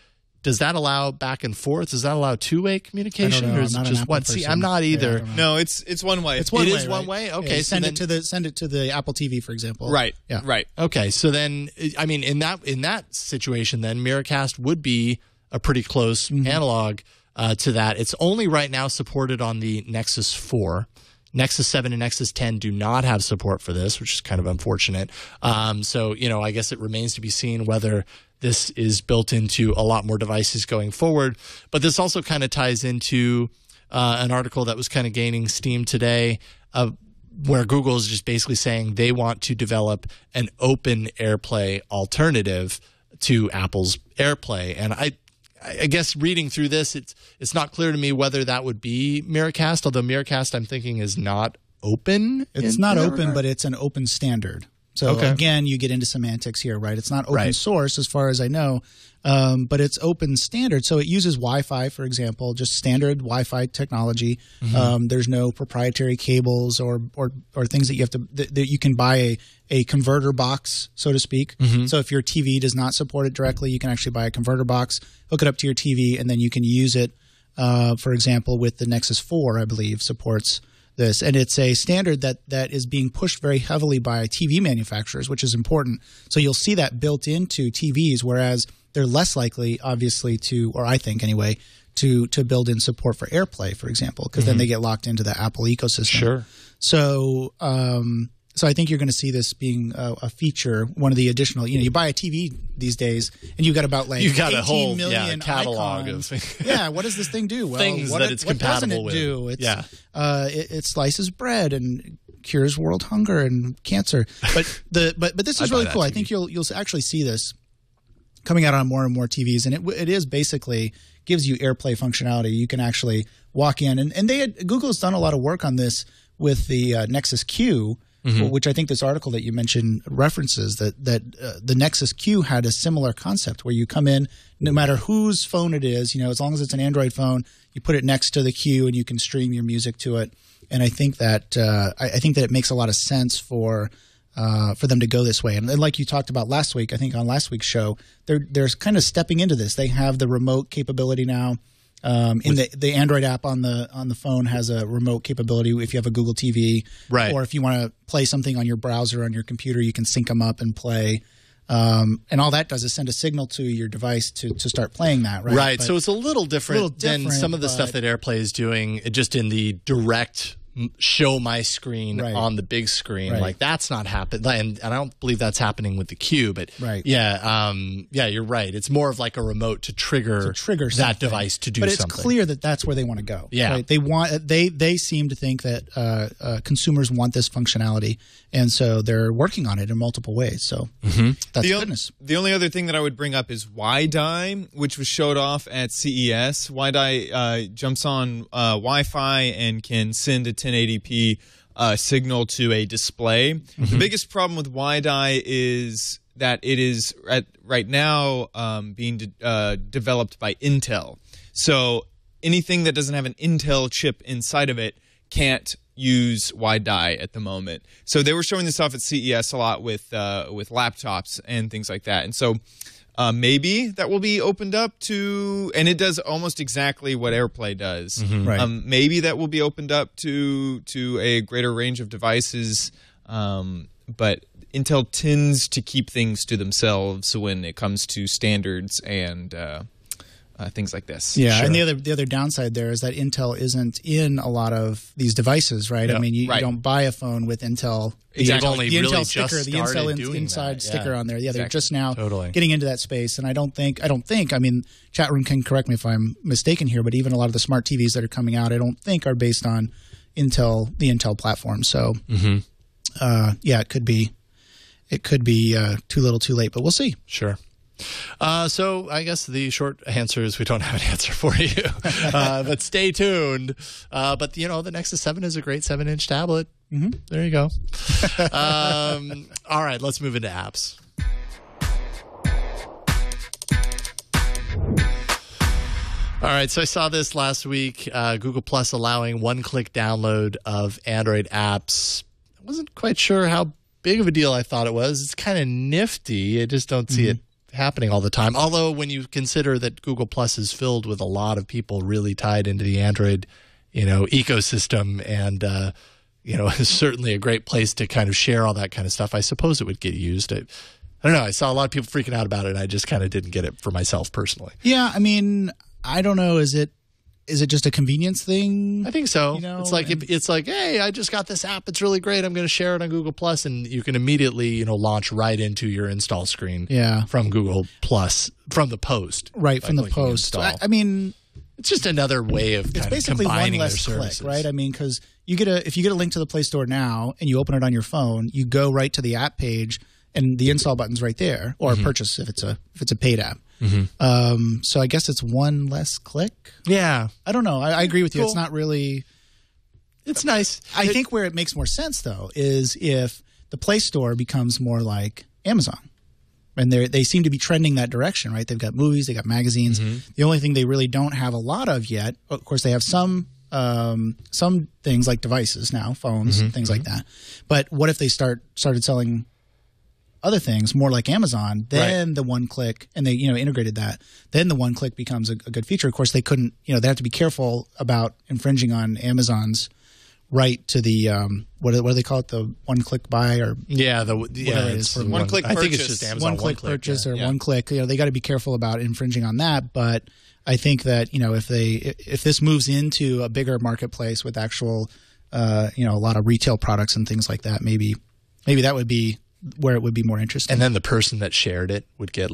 does that allow back and forth? Does that allow two-way communication? I don't know. Or is I'm it not just an one? Apple See, person. I'm not either. Yeah, No, it's one way. It's one way. It is one way? Okay. Yeah, send it to the Apple TV, for example. Right. Yeah. Right. Okay. So then, I mean, in that situation, then Miracast would be a pretty close analog. to that. It's only right now supported on the Nexus 4. Nexus 7 and Nexus 10 do not have support for this, which is kind of unfortunate. So, I guess it remains to be seen whether this is built into a lot more devices going forward. But this also kind of ties into an article that was kind of gaining steam today, where Google is just basically saying they want to develop an open AirPlay alternative to Apple's AirPlay. And I guess reading through this, it's not clear to me whether that would be Miracast, although Miracast, I'm thinking, is not open. It's not open, but it's an open standard. So again, you get into semantics here, right? It's not open source as far as I know, but it's open standard. So it uses Wi-Fi, for example, just standard Wi-Fi technology. There's no proprietary cables or things that you have to that you can buy a converter box, so to speak. So if your TV does not support it directly, you can actually buy a converter box, hook it up to your TV, and then you can use it. For example, with the Nexus 4, I believe, supports this. And it's a standard that is being pushed very heavily by TV manufacturers, which is important. So you'll see that built into TVs, whereas they're less likely, obviously, to, or I think anyway, to build in support for AirPlay, for example, because then they get locked into the Apple ecosystem. Sure. So, so I think you're going to see this being a feature, one of the additional, you buy a TV these days and you've got about like 18 million catalog icons. of what does this thing do? Well, things that it's compatible with. What doesn't it do? It slices bread and cures world hunger and cancer. But this is really cool. I think you'll actually see this coming out on more and more TVs, and it is basically gives you AirPlay functionality. You can actually walk in, and Google has done a lot of work on this with the Nexus Q. Which I think this article that you mentioned references, that the Nexus Q had a similar concept where you come in, no matter whose phone it is, as long as it's an Android phone, you put it next to the Q and you can stream your music to it. And I think that it makes a lot of sense for them to go this way. And like you talked about last week, I think on last week's show, they're kind of stepping into this. They have the remote capability now. In the Android app on the phone has a remote capability if you have a Google TV, or if you want to play something on your browser on your computer, you can sync them up and play. And all that does is send a signal to your device to start playing that, right? Right. So it's a little different than some of the stuff that AirPlay is doing, just in the direct show my screen on the big screen. Like that's not happening, and I don't believe that's happening with the Q. But you're right. It's more of like a remote to trigger that device to do something. But it's clear that that's where they want to go. Yeah, right? They seem to think that consumers want this functionality, and so they're working on it in multiple ways. So that's goodness. The only other thing that I would bring up is WideEye, which was showed off at CES. WideEye jumps on Wi-Fi and can send a 1080p signal to a display. The biggest problem with WideEye is that it is right now being developed by Intel. So anything that doesn't have an Intel chip inside of it can't use WideEye at the moment. So they were showing this off at CES a lot with laptops and things like that. And so maybe that will be opened up to, and it does almost exactly what AirPlay does. Maybe that will be opened up to a greater range of devices, but Intel tends to keep things to themselves when it comes to standards and things like this. Yeah, and the other downside there is that Intel isn't in a lot of these devices, right? I mean, you don't buy a phone with Intel. Exactly. The Intel sticker, the Intel inside sticker on there. Yeah, they're just now getting into that space, and I don't think. I mean, chat room can correct me if I'm mistaken here, but even a lot of the smart TVs that are coming out, I don't think are based on the Intel platform. So, it could be too little, too late, but we'll see. Sure. So I guess the short answer is we don't have an answer for you, but stay tuned. But the Nexus 7 is a great 7-inch tablet. There you go. All right, let's move into apps. All right, so I saw this last week, Google Plus allowing one-click download of Android apps. I wasn't quite sure how big of a deal I thought it was. It's kind of nifty. I just don't see it happening all the time. Although when you consider that Google Plus is filled with a lot of people really tied into the Android, ecosystem, and is certainly a great place to kind of share all that kind of stuff, I suppose it would get used. I don't know. I saw a lot of people freaking out about it, and I just kind of didn't get it for myself personally. Yeah, I mean, I don't know. Is it is it just a convenience thing? I think so. You know, it's like, hey, I just got this app. It's really great. I'm going to share it on Google Plus, and you can immediately launch right into your install screen. From Google Plus from the post. Right from the post. I mean, it's just another way of it's basically one less click, right? I mean, because if you get a link to the Play Store now and you open it on your phone, you go right to the app page and the install button's right there, or purchase if it's a paid app. So I guess it's one less click. Yeah, I don't know. I agree with you. Cool. It's not really. It's nice. I think where it makes more sense though is if the Play Store becomes more like Amazon. And they seem to be trending that direction, right? They've got movies, they got magazines. The only thing they really don't have a lot of yet, of course, they have some things like devices now, phones, things like that. But what if they started selling other things more like Amazon? Then the one click, and they integrated that. Then the one click becomes a good feature. Of course, they couldn't. They have to be careful about infringing on Amazon's right to the what do they call it, the one click buy, or it's for one click purchase. I think it's just Amazon one click purchase or one click. They got to be careful about infringing on that. But I think that if this moves into a bigger marketplace with actual a lot of retail products and things like that, maybe that would be where it would be more interesting. And then the person that shared it would get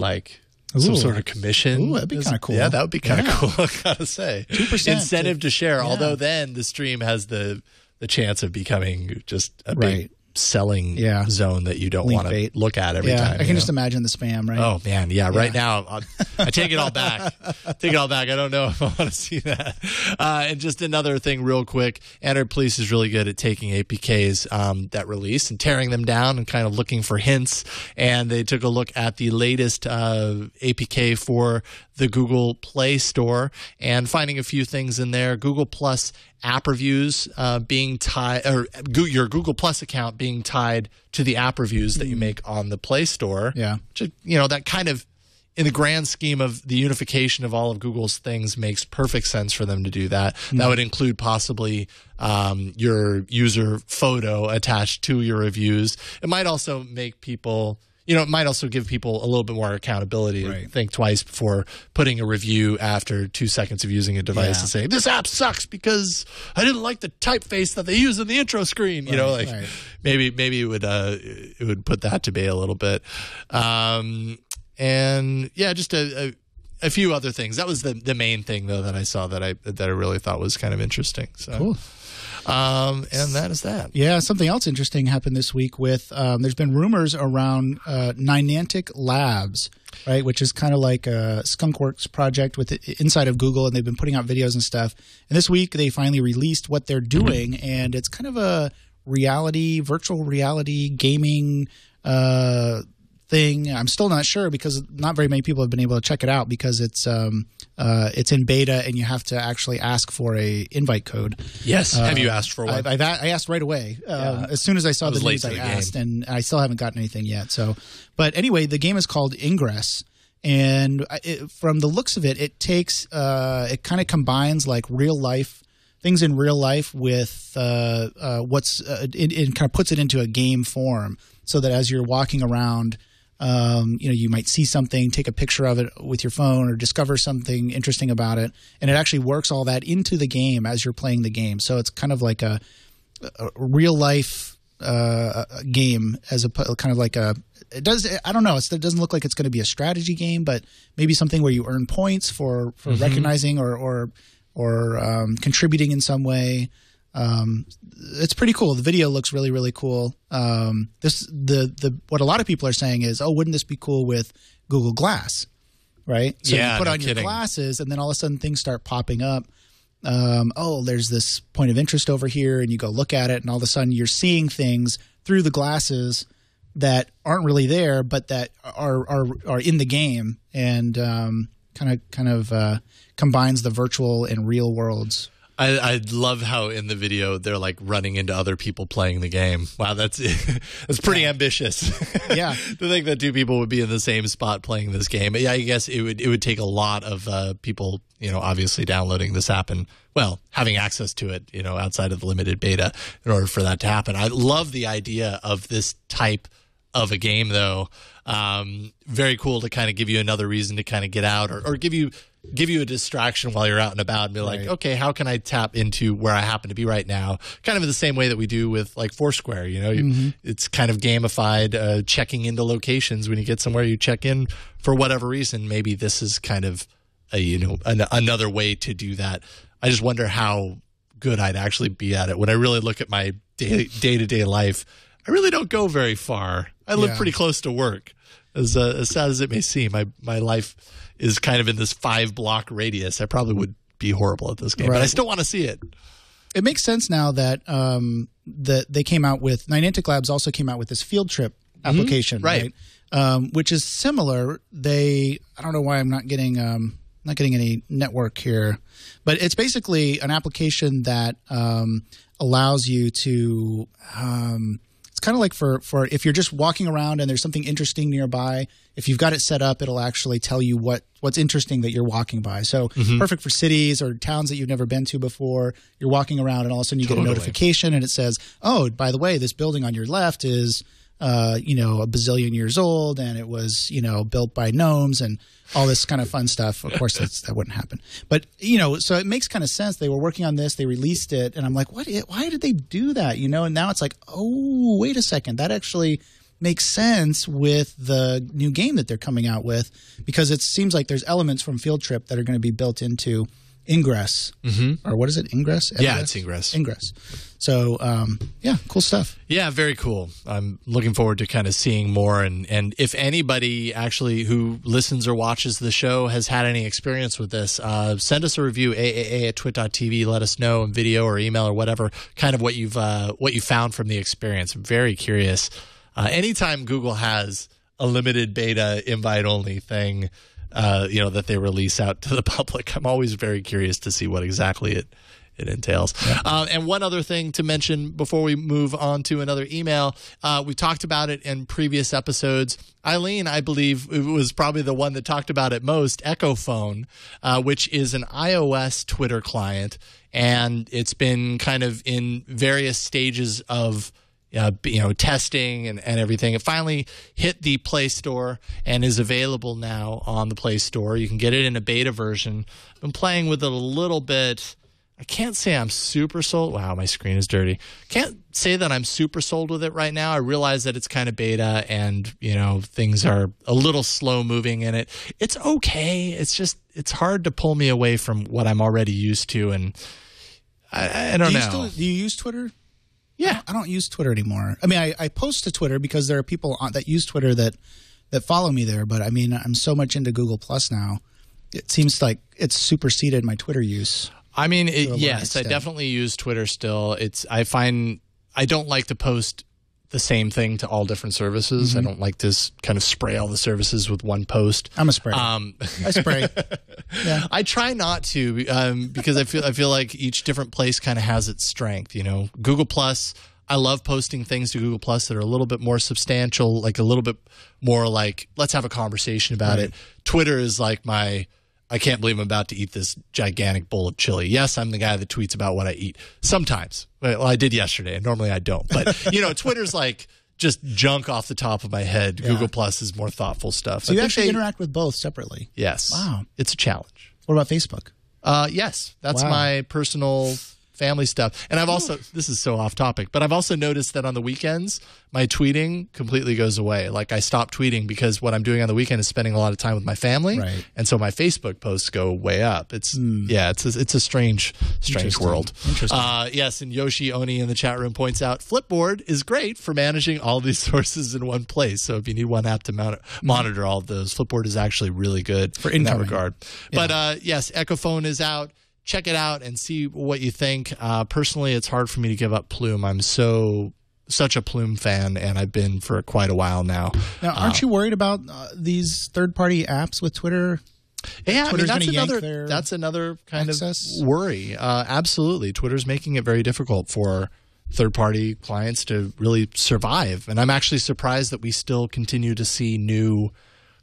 some sort of commission. Ooh, that'd be kind of cool. Yeah, that would be kind of cool. I gotta say, 2% incentive to share. Although then the stream has the chance of becoming just a big selling zone that you don't want to look at every time. I can just imagine the spam, right? Oh man, right now I take it all back. I don't know if I want to see that. And just another thing real quick, Android Police is really good at taking APKs that release and tearing them down and kind of looking for hints. And they took a look at the latest APK for the Google Play Store and finding a few things in there. Google Plus app reviews being tied, or your Google Plus account being tied to the app reviews that you make on the Play Store. Yeah. Which, that kind of, in the grand scheme of the unification of all of Google's things, makes perfect sense for them to do that. That would include possibly your user photo attached to your reviews. It might also make people... it might also give people a little bit more accountability and think twice before putting a review after 2 seconds of using a device and saying, this app sucks because I didn't like the typeface that they use in the intro screen. Maybe it would put that to bay a little bit. Just a few other things. That was the main thing though that I saw that I really thought was kind of interesting. So cool. And that is that. Yeah, something else interesting happened this week with there's been rumors around Niantic Labs, right, which is kind of like a Skunkworks project inside of Google, and they've been putting out videos and stuff. And this week they finally released what they're doing, and it's kind of a virtual reality gaming thing. I'm still not sure because not very many people have been able to check it out because it's in beta and you have to actually ask for a invite code. Yes. Have you asked for one? I asked right away. As soon as I saw the news, I asked, and I still haven't gotten anything yet. So, but anyway, the game is called Ingress. And from the looks of it, it takes it kind of combines like real life things in real life with what's it kind of puts it into a game form, so that as you're walking around, you might see something, take a picture of it with your phone, or discover something interesting about it, and it actually works all that into the game as you're playing the game. So it's kind of like a real life game as a kind of like a. It does. I don't know. It doesn't look like it's going to be a strategy game, but maybe something where you earn points for recognizing or contributing in some way. It's pretty cool. The video looks really, really cool. What a lot of people are saying is, oh, wouldn't this be cool with Google Glass, right? So you put on your glasses, and then all of a sudden things start popping up. There's this point of interest over here, and you go look at it, and all of a sudden you're seeing things through the glasses that aren't really there, but that are in the game, and kind of combines the virtual and real worlds. I love how in the video they're like running into other people playing the game. Wow, that's pretty ambitious. Yeah, to think that two people would be in the same spot playing this game. But yeah, I guess it would take a lot of people, obviously downloading this app and having access to it, outside of the limited beta in order for that to happen. I love the idea of this type of a game, though. Very cool to kind of give you another reason to kind of get out or give you give you a distraction while you're out and about and be like, okay, how can I tap into where I happen to be right now? Kind of in the same way that we do with like Foursquare, it's kind of gamified, checking into locations. When you get somewhere, you check in for whatever reason. Maybe this is kind of another way to do that. I just wonder how good I'd actually be at it. When I really look at my day-to-day life, I really don't go very far. I live pretty close to work. As sad as it may seem, my life is kind of in this 5-block radius. I probably would be horrible at this game, but I still want to see it. It makes sense now that they came out with Niantic Labs also came out with this field trip application, right? Which is similar. I don't know why I'm not getting any network here, but it's basically an application that allows you to. It's kind of like for if you're just walking around and there's something interesting nearby. If you've got it set up, it'll actually tell you what's interesting that you're walking by. So perfect for cities or towns that you've never been to before. You're walking around and all of a sudden you get a notification and it says, "Oh, by the way, this building on your left is a bazillion years old and it was built by gnomes," and all this kind of fun stuff. Of course, that wouldn't happen. But so it makes kind of sense. They were working on this. They released it, and I'm like, what? Why did they do that? And now it's like, oh, wait a second, that actually makes sense with the new game that they're coming out with, because it seems like there's elements from Field Trip that are going to be built into Ingress. Or what is it? Ingress? Yeah, it's Ingress. Ingress. So, cool stuff. Yeah, very cool. I'm looking forward to kind of seeing more. And if anybody actually who listens or watches the show has had any experience with this, send us a review, aaa@twit.tv. Let us know in video or email or whatever, kind of what you found from the experience. I'm very curious. Anytime Google has a limited beta invite-only thing, that they release out to the public, I'm always very curious to see what exactly it entails. Yeah. And one other thing to mention before we move on to another email, we talked about it in previous episodes. Eileen, I believe, was probably the one that talked about it most, Echofon, which is an iOS Twitter client, and it's been kind of in various stages of testing and everything. It finally hit the Play Store and is available now on the Play Store. You can get it in a beta version. I've been playing with it a little bit. I can't say I'm super sold. Wow, my screen is dirty. Can't say that I'm super sold with it right now. I realize that it's kind of beta and, things are a little slow moving in it. It's okay. It's hard to pull me away from what I'm already used to. And I don't know. Do you use Twitter? Yeah. I don't use Twitter anymore. I mean, I post to Twitter because there are people that use Twitter that follow me there. But I mean, I'm so much into Google Plus now. It seems like it's superseded my Twitter use. I mean, yes, I definitely use Twitter still. I find I don't like to post the same thing to all different services. I don't like to kind of spray all the services with one post. I'm a sprayer. I spray. Yeah. I try not to because I feel like each different place kind of has its strength. Google Plus. I love posting things to Google Plus that are a little bit more substantial, like a little bit more like let's have a conversation about it. Twitter is like I can't believe I'm about to eat this gigantic bowl of chili. Yes, I'm the guy that tweets about what I eat. Sometimes. Well, I did yesterday, and normally I don't. But, Twitter's like just junk off the top of my head. Yeah. Google Plus is more thoughtful stuff. So you actually interact with both separately? Yes. Wow. It's a challenge. What about Facebook? Yes. That's my personal family stuff. And I've also, this is so off topic, but I've also noticed that on the weekends, my tweeting completely goes away. Like I stop tweeting because what I'm doing on the weekend is spending a lot of time with my family. Right. And so my Facebook posts go way up. It's a strange world. Interesting. Yes. And Yoshi Oni in the chat room points out Flipboard is great for managing all these sources in one place. So if you need one app to monitor all of those, Flipboard is actually really good for in that regard. Yeah. But yes, Echofon is out. Check it out and see what you think. Personally, it's hard for me to give up Plume. I'm such a Plume fan, and I've been for quite a while now. Now, aren't you worried about these third-party apps with Twitter? Yeah, that's another kind access? Of worry. Absolutely. Twitter's making it very difficult for third-party clients to really survive. And I'm actually surprised that we still continue to see new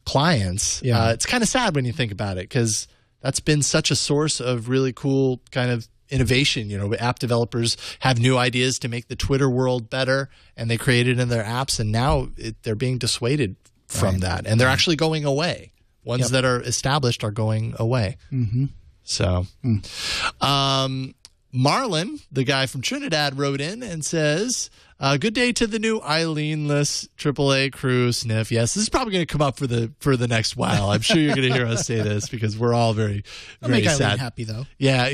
clients. Yeah. It's kind of sad when you think about it because that's been such a source of really cool kind of innovation. App developers have new ideas to make the Twitter world better, and they create it in their apps, and now they're being dissuaded from that, and they're actually going away. Ones that are established are going away. Mm-hmm. So, Marlon, the guy from Trinidad, wrote in and says, good day to the new Eileen-less AAA crew. Sniff. Yes, this is probably going to come up for the next while. I'm sure you're going to hear us say this because we're all very make sad. Eileen happy, though. Yeah,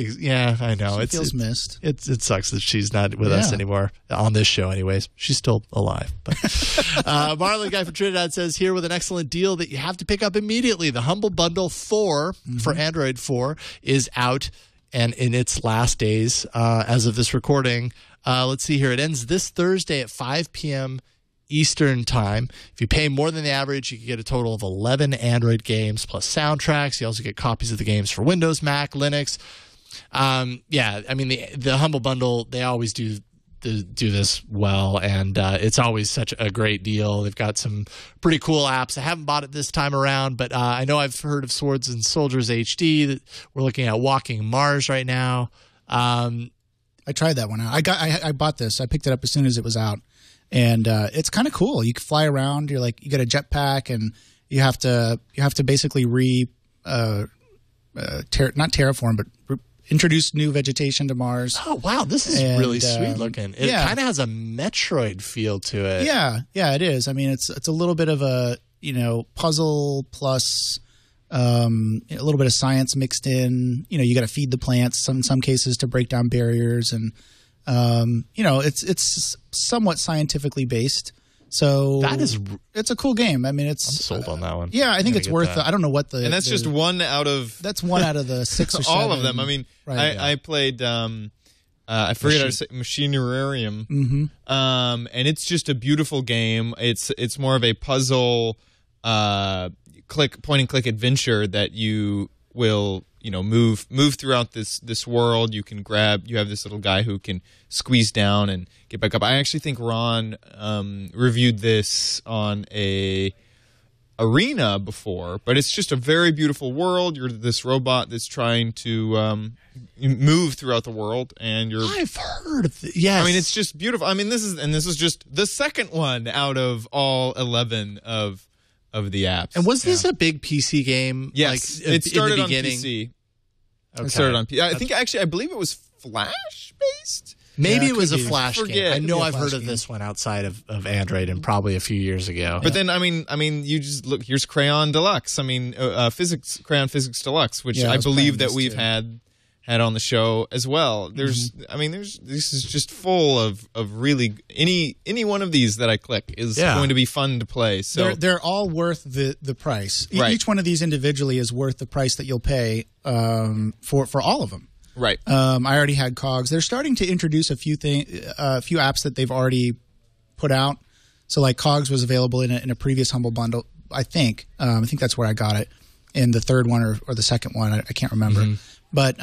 I know. She feels missed. It sucks that she's not with us anymore on this show anyways. She's still alive. But Marlon, the guy from Trinidad, says here with an excellent deal that you have to pick up immediately. The Humble Bundle 4 for Android 4 is out and in its last days as of this recording. Let's see here. It ends this Thursday at 5 p.m. Eastern Time. If you pay more than the average, you can get a total of 11 Android games plus soundtracks. You also get copies of the games for Windows, Mac, Linux. The Humble Bundle, they always do this well, and it's always such a great deal. They've got some pretty cool apps. I haven't bought it this time around, but I know I've heard of Swords and Soldiers HD. We're looking at Walking Mars right now. I tried that one out. I bought this. I picked it up as soon as it was out, and it's kind of cool. You can fly around. You get a jetpack, and you have to basically not terraform, but introduce new vegetation to Mars. Oh wow, this is really sweet looking. It kind of has a Metroid feel to it. Yeah, it is. I mean, it's a little bit of a puzzle plus a little bit of science mixed in. You got to feed the plants in some cases to break down barriers, and it's somewhat scientifically based. So it's a cool game. I mean, I'm sold on that one. Yeah, I think it's worth. I don't know what and that's just one out of. That's one out of the 6 or 7. All of them. I mean, I played. I forget how to say Machinarium. Mm-hmm. And it's just a beautiful game. It's more of a puzzle, point and click adventure that you will move throughout this world. You have this little guy who can squeeze down and get back up. I actually think Ron reviewed this on a arena before, but it's just a very beautiful world. You're this robot that's trying to move throughout the world, and I've heard of this. Yes. I mean, it's just beautiful. I mean, this is just the second one out of all 11 of the apps. And was this a big PC game? Yes, it started on PC. Okay. It started on PC. I believe it was Flash based. Maybe it was a Flash game. I know I've heard of this one outside of Android and probably a few years ago. But then, I mean, you just look. Here's Crayon Deluxe. I mean, Crayon Physics Deluxe, which I believe that we've had on the show as well. This is just full of really any one of these that I click is going to be fun to play. So they're all worth the price. Right. Each one of these individually is worth the price that you'll pay for all of them. Right. I already had Cogs. They're starting to introduce a few apps that they've already put out. So like Cogs was available in a previous Humble Bundle. I think that's where I got it in the third one or the second one. I can't remember. Mm-hmm. But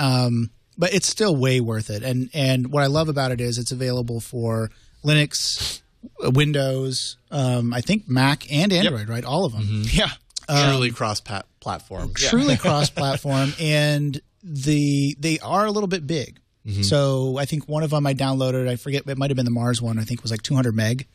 it's still way worth it. And what I love about it is it's available for Linux, Windows, I think Mac and Android, right? All of them. Mm-hmm. Yeah. Truly cross-platform. Truly cross-platform. And they are a little bit big. Mm-hmm. So I think one of them I downloaded, I forget, it might have been the Mars one. I think it was like 200 meg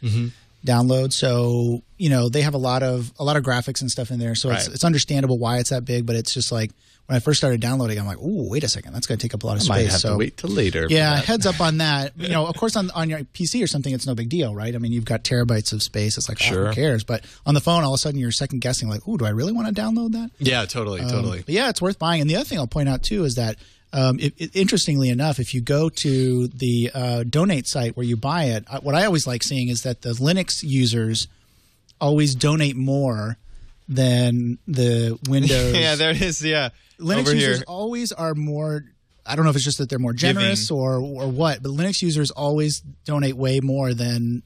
download. So, they have a lot of graphics and stuff in there. So it's understandable why it's that big, but it's just like when I first started downloading, I'm like, ooh, wait a second, that's going to take up a lot of space. Might have to wait till later. Yeah, heads up on that. Of course, on your PC or something, it's no big deal, right? I mean, you've got terabytes of space. It's like, who cares? But on the phone, all of a sudden, you're second guessing, like, ooh, do I really want to download that? Yeah, totally. But yeah, it's worth buying. And the other thing I'll point out too is that, interestingly enough, if you go to the donate site where you buy it, what I always like seeing is that the Linux users always donate more than the Windows. Yeah, there it is. Yeah. Linux over users here. Always are more, I don't know if it's just that they're more generous or what, but Linux users always donate way more than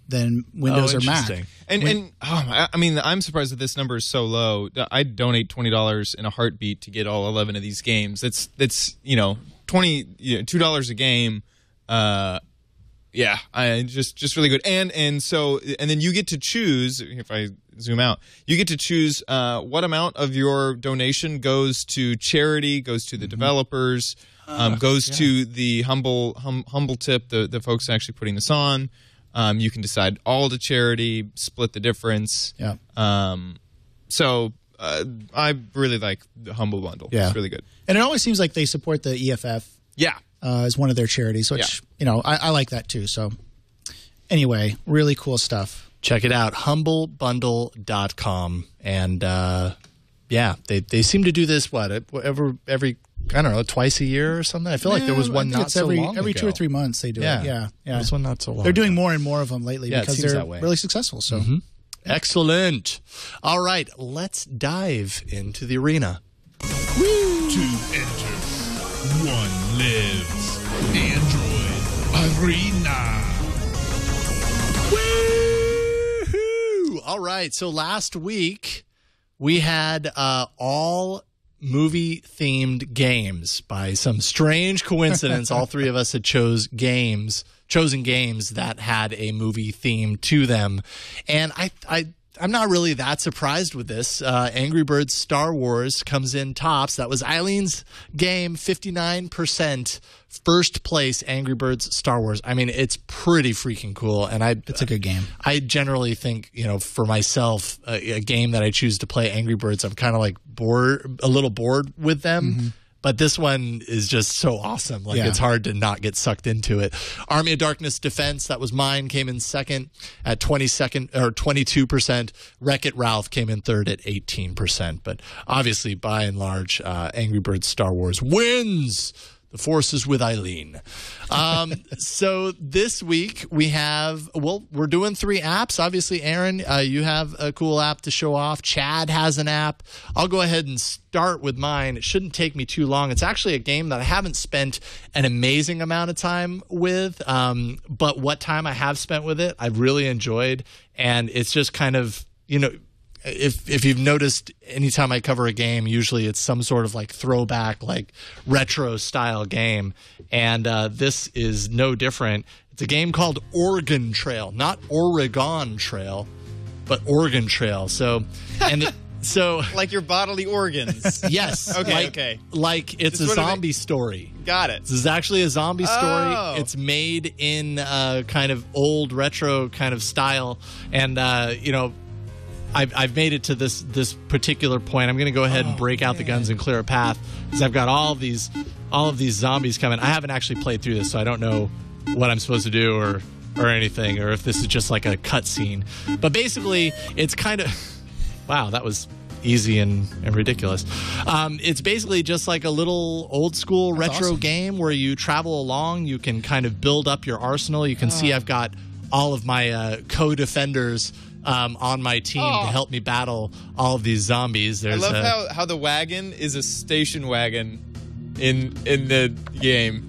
Windows or Mac. I'm surprised that this number is so low. I'd donate $20 in a heartbeat to get all 11 of these games. That's $2 a game. Just really good. And then you get to choose, if I zoom out, you get to choose what amount of your donation goes to charity, goes to the developers, goes to the humble tip, the folks actually putting this on. You can decide all to charity, split the difference. Yeah. I really like the Humble Bundle. Yeah. It's really good. And it always seems like they support the EFF. Yeah. As one of their charities, which I like that too. So anyway, really cool stuff. Check it out, humblebundle.com. And they seem to do this every I don't know, twice a year or something. I feel like there was one not so long every ago. 2 or 3 months they do it. Yeah. There was one not so long They're doing ago. more and more of them lately because they're really successful. So Excellent. All right, let's dive into the arena. To enter, one lives. Android Arena. Woohoo! All right, so last week we had all movie-themed games. By some strange coincidence, all three of us had chosen games that had a movie theme to them. And I'm not really that surprised with this. Angry Birds Star Wars comes in tops. That was Eileen's game, 59%. First place, Angry Birds Star Wars. I mean, it's pretty freaking cool. And it's a good game. I generally think, for myself, a game that I choose to play, Angry Birds, I'm kind of like a little bored with them. Mm-hmm. But this one is just so awesome. It's hard to not get sucked into it. Army of Darkness Defense, that was mine, came in second at 22%. Wreck-It Ralph came in third at 18%. But obviously, by and large, Angry Birds Star Wars wins. The force is with Eileen. So this week we have, we're doing 3 apps. Obviously, Aaron, you have a cool app to show off. Chad has an app. I'll go ahead and start with mine. It shouldn't take me too long. It's actually a game that I haven't spent an amazing amount of time with, but what time I have spent with it, I've really enjoyed. And it's just kind of, if you've noticed, anytime I cover a game, usually it's some sort of throwback, retro style game. And this is no different. It's a game called Oregon Trail, not Oregon Trail, but Oregon Trail. So like your bodily organs. Yes. Okay. Like it's a zombie story. Got it. This is actually a zombie story. It's made in kind of old retro kind of style. And, I've made it to this particular point. I'm going to go ahead and break out the guns and clear a path because I've got all of these zombies coming. I haven't actually played through this, so I don't know what I'm supposed to do or anything, or if this is just like a cutscene. But basically, it's kind of wow, that was easy and ridiculous. It's basically just like a little old school retro game where you travel along. You can kind of build up your arsenal. You can see I've got all of my co-defenders on my team to help me battle all of these zombies. I love how the wagon is a station wagon in the game.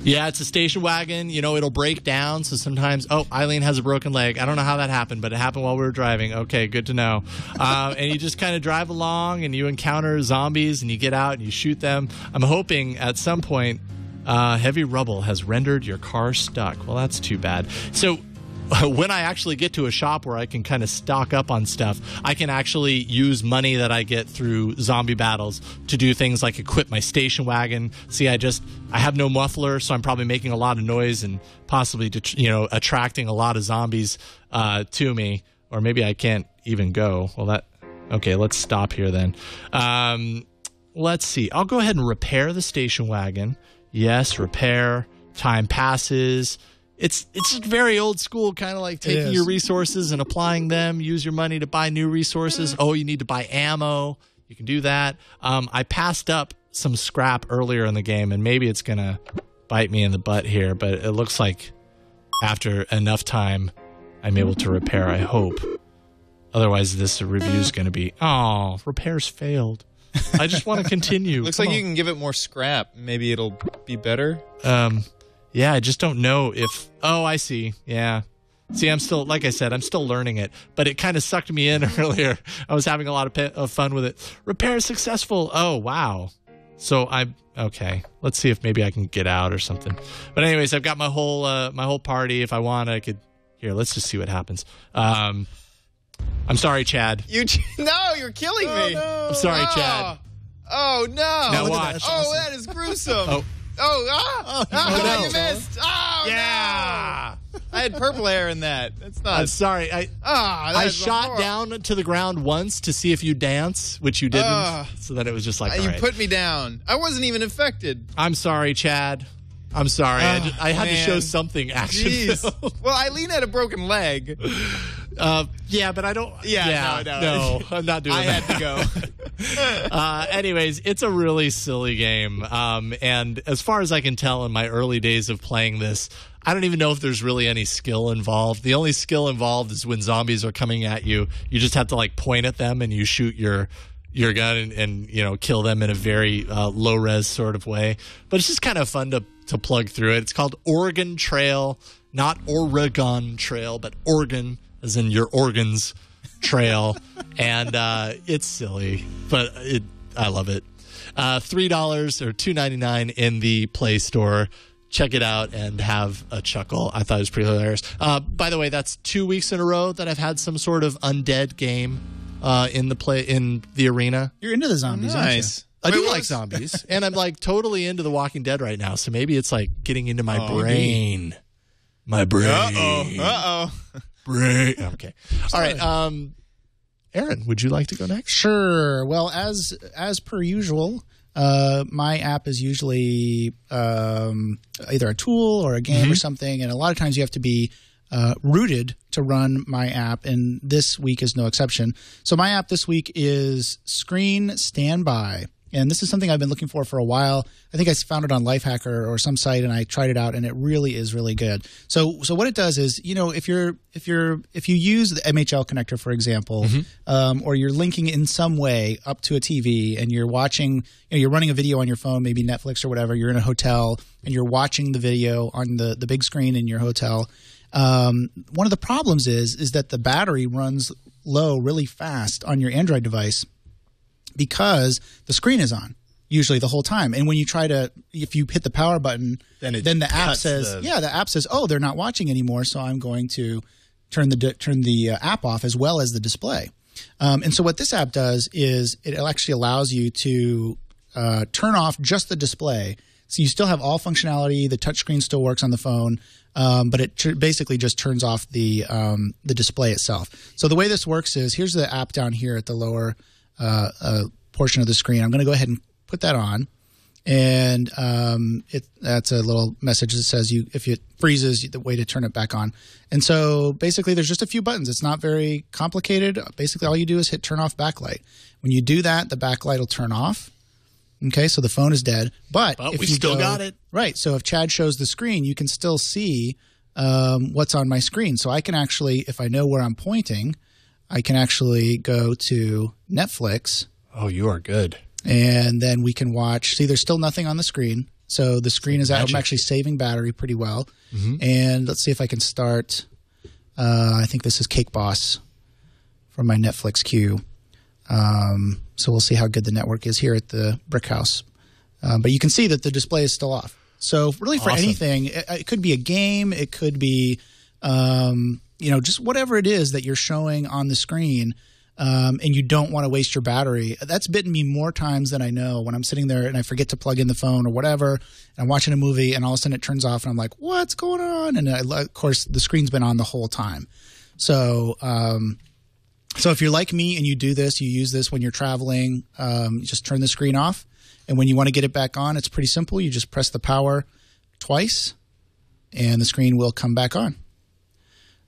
Yeah, it's a station wagon. It'll break down. So sometimes, Eileen has a broken leg. I don't know how that happened, but it happened while we were driving. Okay, good to know. And you just kind of drive along and you encounter zombies and you get out and you shoot them. I'm hoping at some point heavy rubble has rendered your car stuck. Well, that's too bad. So when I actually get to a shop where I can kind of stock up on stuff, I can actually use money that I get through zombie battles to do things like equip my station wagon. See, I have no muffler, so I'm probably making a lot of noise and possibly attracting a lot of zombies to me. Or maybe I can't even go. Okay, let's stop here then. Let's see. I'll go ahead and repair the station wagon. Yes, repair. Time passes. It's just very old school, kind of like taking your resources and applying them. Use your money to buy new resources. Oh, you need to buy ammo. You can do that. I passed up some scrap earlier in the game, and maybe it's going to bite me in the butt here, but it looks like after enough time, I'm able to repair, I hope. Otherwise, this review is going to be, repairs failed. I just want to continue. Looks like you can give it more scrap. Maybe it'll be better. Yeah, I just don't know if... Oh, I see. Yeah. See, I'm still... Like I said, I'm still learning it. But it kind of sucked me in earlier. I was having a lot of fun with it. Repair successful. Oh, wow. So okay. Let's see if maybe I can get out or something. But anyways, I've got my whole party. If I want, I could... Here, let's just see what happens. I'm sorry, Chad. You're killing me. No. I'm sorry, Chad. Oh, no. Now watch. That is gruesome. Oh. You missed. Oh, yeah. no. I had purple hair in that. That's not. I'm sorry. I shot down to the ground once to see if you dance, which you didn't. So that it was just like, you right. put me down. I wasn't even infected. I'm sorry, Chad. I'm sorry. I had to show something action. Well, Eileen had a broken leg. Yeah, but I don't. Yeah, no, I'm not doing that. I had to go. Anyways, it's a really silly game. And as far as I can tell in my early days of playing this, I don't even know if there's really any skill involved. The only skill involved is when zombies are coming at you, you just have to like point at them and you shoot your gun and you know, kill them in a very low res sort of way. But it's just kind of fun to plug through it. It's called Oregon Trail, not Oregon Trail, but Oregon as in your organs trail. And it's silly, but I love it. $3 or $2.99 in the Play Store. Check it out and have a chuckle. I thought it was pretty hilarious. By the way, that's 2 weeks in a row that I've had some sort of undead game in the arena. You're into the zombies, Nice. aren't you? I do like zombies, and I'm like totally into The Walking Dead right now. So maybe it's like getting into my brain. My brain. Uh-oh. Brain. Okay. All right. Aaron, would you like to go next? Sure. Well, as per usual, my app is usually either a tool or a game or something, and a lot of times you have to be rooted to run my app, and this week is no exception. So my app this week is Screen Standby, and this is something I've been looking for a while. I think I found it on Lifehacker or some site, and I tried it out, and it really is really good. So what it does is, you know, if you use the MHL connector, for example, or you're linking in some way up to a TV, and you're watching, you know, you're running a video on your phone, maybe Netflix or whatever. You're in a hotel, and you're watching the video on the big screen in your hotel. One of the problems is that the battery runs low really fast on your Android device because the screen is on usually the whole time. And when you if you hit the power button, then the app says, the app says, oh, they're not watching anymore. So I'm going to turn the app off as well as the display. And so what this app does is it actually allows you to turn off just the display. So you still have all functionality. The touchscreen still works on the phone. But it basically just turns off the display itself. So the way this works is, here's the app down here at the lower portion of the screen. I'm going to go ahead and put that on, and that's a little message that says if it freezes, the way to turn it back on. And so basically, there's just a few buttons. It's not very complicated. Basically, all you do is hit turn off backlight. When you do that, the backlight will turn off. Okay, so the phone is dead, but if we you still got it. Right, so if Chad shows the screen, you can still see what's on my screen. So I can actually, if I know where I'm pointing, I can actually go to Netflix. Oh, you are good. And then we can watch. See, there's still nothing on the screen. So the screen is out. I'm actually saving battery pretty well. And let's see if I can start. I think this is Cake Boss from my Netflix queue. So we'll see how good the network is here at the Brick House. But you can see that the display is still off. So really for anything, it could be a game. It could be, just whatever it is that you're showing on the screen, and you don't want to waste your battery. That's bitten me more times than I know when I'm sitting there and I forget to plug in the phone or whatever. And I'm watching a movie and all of a sudden it turns off and I'm like, what's going on? And of course, the screen's been on the whole time. So if you're like me and you do this, you use this when you're traveling, you just turn the screen off. And when you want to get it back on, it's pretty simple. You just press the power twice and the screen will come back on.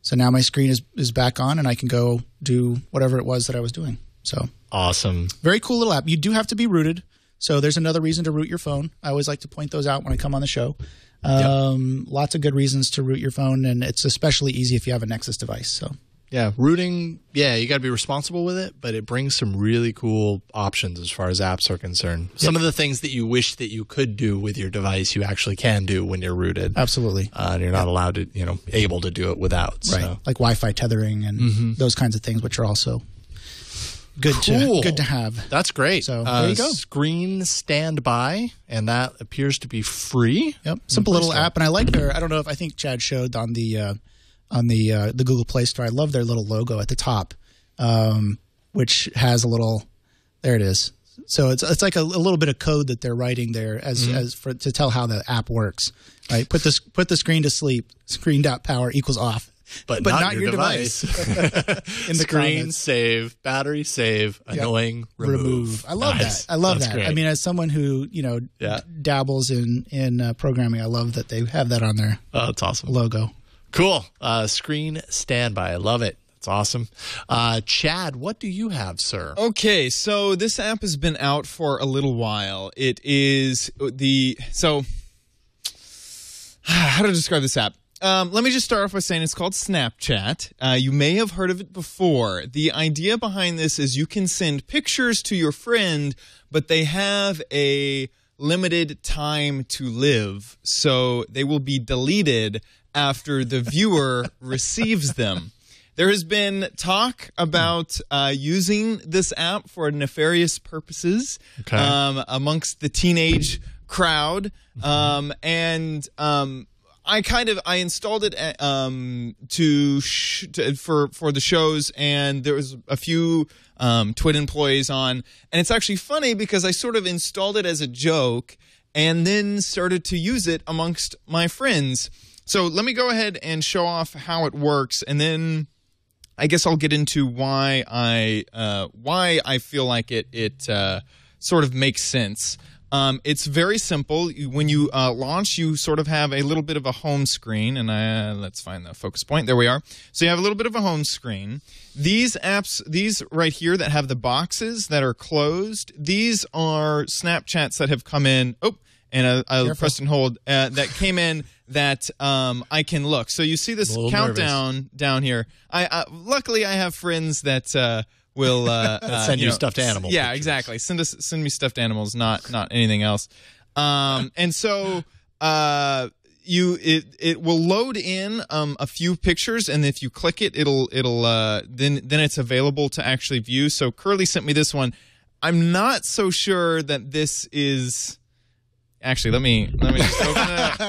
So now my screen is back on and I can go do whatever it was that I was doing. So awesome. Very cool little app. You do have to be rooted. So there's another reason to root your phone. I always like to point those out when I come on the show. Lots of good reasons to root your phone, and it's especially easy if you have a Nexus device. So yeah, rooting, you got to be responsible with it, but it brings some really cool options as far as apps are concerned. Yep. Some of the things that you wish that you could do with your device, you actually can do when you're rooted. Absolutely. And you're not allowed to, able to do it without. Right. So. Like Wi-Fi tethering and those kinds of things, which are also good to have. That's great. So there you go. Screen Standby, and that appears to be free. Yep. Simple little app. And I like I think Chad showed on the Google Play Store. I love their little logo at the top, which has a little, there it is. So it's like a little bit of code that they're writing there to tell how the app works. Right? Put the screen to sleep. Screen.power equals off. But not your device. In the screen comments. save, battery save, annoying remove. I love that. I love that. Great. I mean, as someone who dabbles in programming, I love that they have that on their that's awesome logo. Cool. Screen standby. I love it. That's awesome. Chad, what do you have, sir? Okay, so this app has been out for a little while. It is how to describe this app? Let me just start off by saying it's called Snapchat. You may have heard of it before. The idea behind this is you can send pictures to your friend, but they have a limited time to live, so they will be deleted after the viewer receives them. There has been talk about using this app for nefarious purposes amongst the teenage crowd, I installed it for the shows, and there was a few TWiT employees on, and it's actually funny because I sort of installed it as a joke and then started to use it amongst my friends. So let me go ahead and show off how it works, and then I guess I'll get into why I feel like it sort of makes sense. It's very simple. When you launch, you sort of have a little bit of a home screen, and let's find the focus point. There we are. So you have a little bit of a home screen. These apps, these right here that have the boxes that are closed, these are Snapchats that have come in. Oh, and I'll press and hold that came in that I can look. So you see this countdown down here. Luckily, I have friends that will send you stuffed animals. Yeah, exactly. Send me stuffed animals, not anything else. And so it will load in a few pictures, and if you click it, it'll then it's available to actually view. So Curly sent me this one. I'm not so sure that this is. Actually, let me just open it up.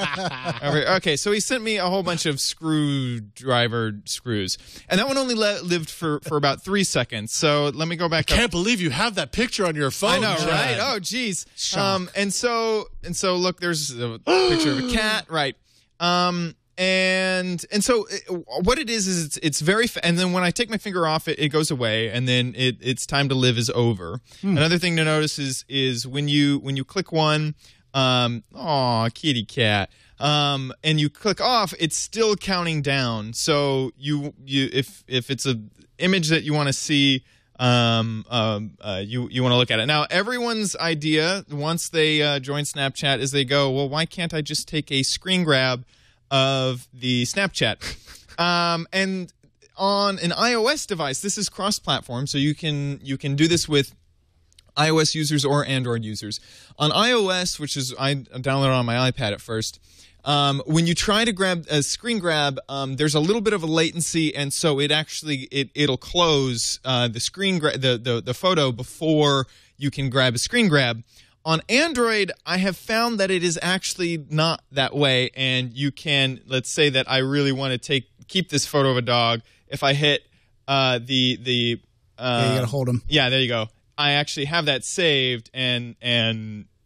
Okay, so he sent me a whole bunch of screwdriver screws, and that one only lived for about 3 seconds. So let me go back. I can't believe you have that picture on your phone. I know, Chad. right? Oh, geez. And so look, there's a picture of a cat, right? And so what it is it's very and then when I take my finger off it, it goes away, and then it's time to live is over. Another thing to notice is when you click one. Kitty cat. And you click off, it's still counting down. So if it's an image that you want to see, you want to look at it. Now, everyone's idea once they join Snapchat is they go, well, why can't I just take a screen grab of the Snapchat? And on an iOS device, this is cross-platform, so you can do this with iOS users or Android users. On iOS, which is I downloaded on my iPad at first, when you try to grab a screen grab, there's a little bit of a latency, and so it'll close the screen the photo before you can grab a screen grab. On Android, I have found that it is actually not that way, and you can, let's say that I really want to keep this photo of a dog. If I hit you gotta hold them. Yeah, there you go. I actually have that saved, and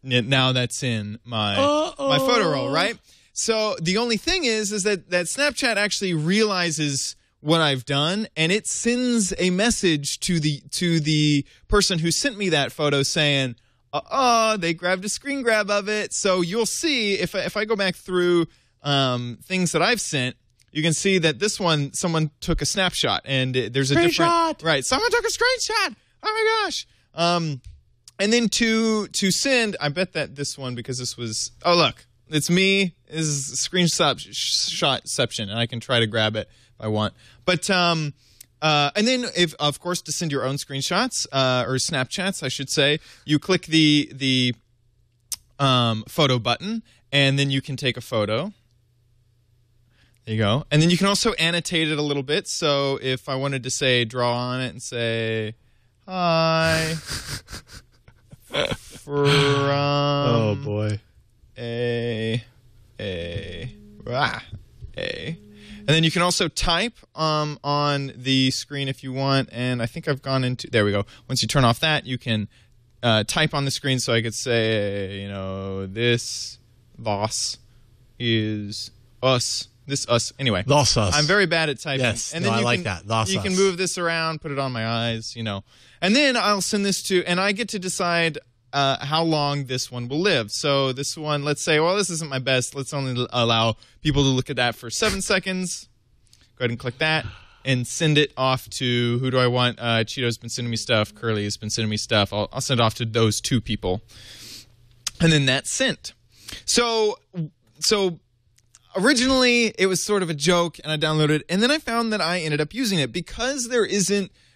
now that's in my photo roll, right? So the only thing is that Snapchat actually realizes what I've done, and it sends a message to the person who sent me that photo saying, they grabbed a screen grab of it. So you'll see if I go back through things that I've sent, you can see that this one someone took a snapshot, and there's a different right. Someone took a screenshot. Oh my gosh. And then to send, I bet that this one, because this was, oh look, it's me, is screenshotception, and I can try to grab it if I want. But and then if of course to send your own screenshots or Snapchats, I should say, you click the photo button, and then you can take a photo. There you go. And then you can also annotate it a little bit. So if I wanted to say draw on it and say hi from oh boy and then you can also type on the screen if you want, and I think I've gone into there we go. Once you turn off that, you can type on the screen, so I could say, this boss is us. This us. Anyway. Thus us. I'm very bad at typing. Yes. And then I like that. Thus you us. can move this around, put it on my eyes, And then I'll send this to, and I get to decide how long this one will live. So this one, let's say, well, this isn't my best. Let's only allow people to look at that for 7 seconds. Go ahead and click that and send it off to, who do I want? Cheeto's been sending me stuff. Curly has been sending me stuff. I'll send it off to those 2 people. And then that's sent. So originally it was sort of a joke and I downloaded it. And then I found that I ended up using it because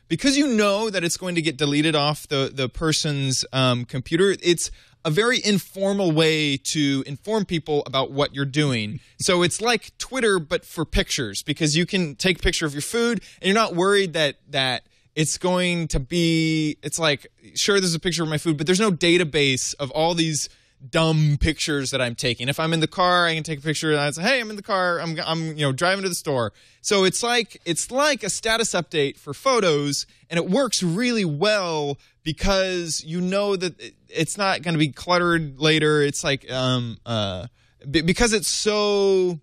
because you know that it's going to get deleted off the person's computer. It's a very informal way to inform people about what you're doing. So it's like Twitter, but for pictures, because you can take a picture of your food and you're not worried that it's going to be, it's like, sure, there's a picture of my food, but there's no database of all these dumb pictures that I'm taking. If I'm in the car, I can take a picture and I say, hey, I'm in the car, I'm driving to the store. So it's like a status update for photos, and it works really well because you know that it's not going to be cluttered later. It's like because it's so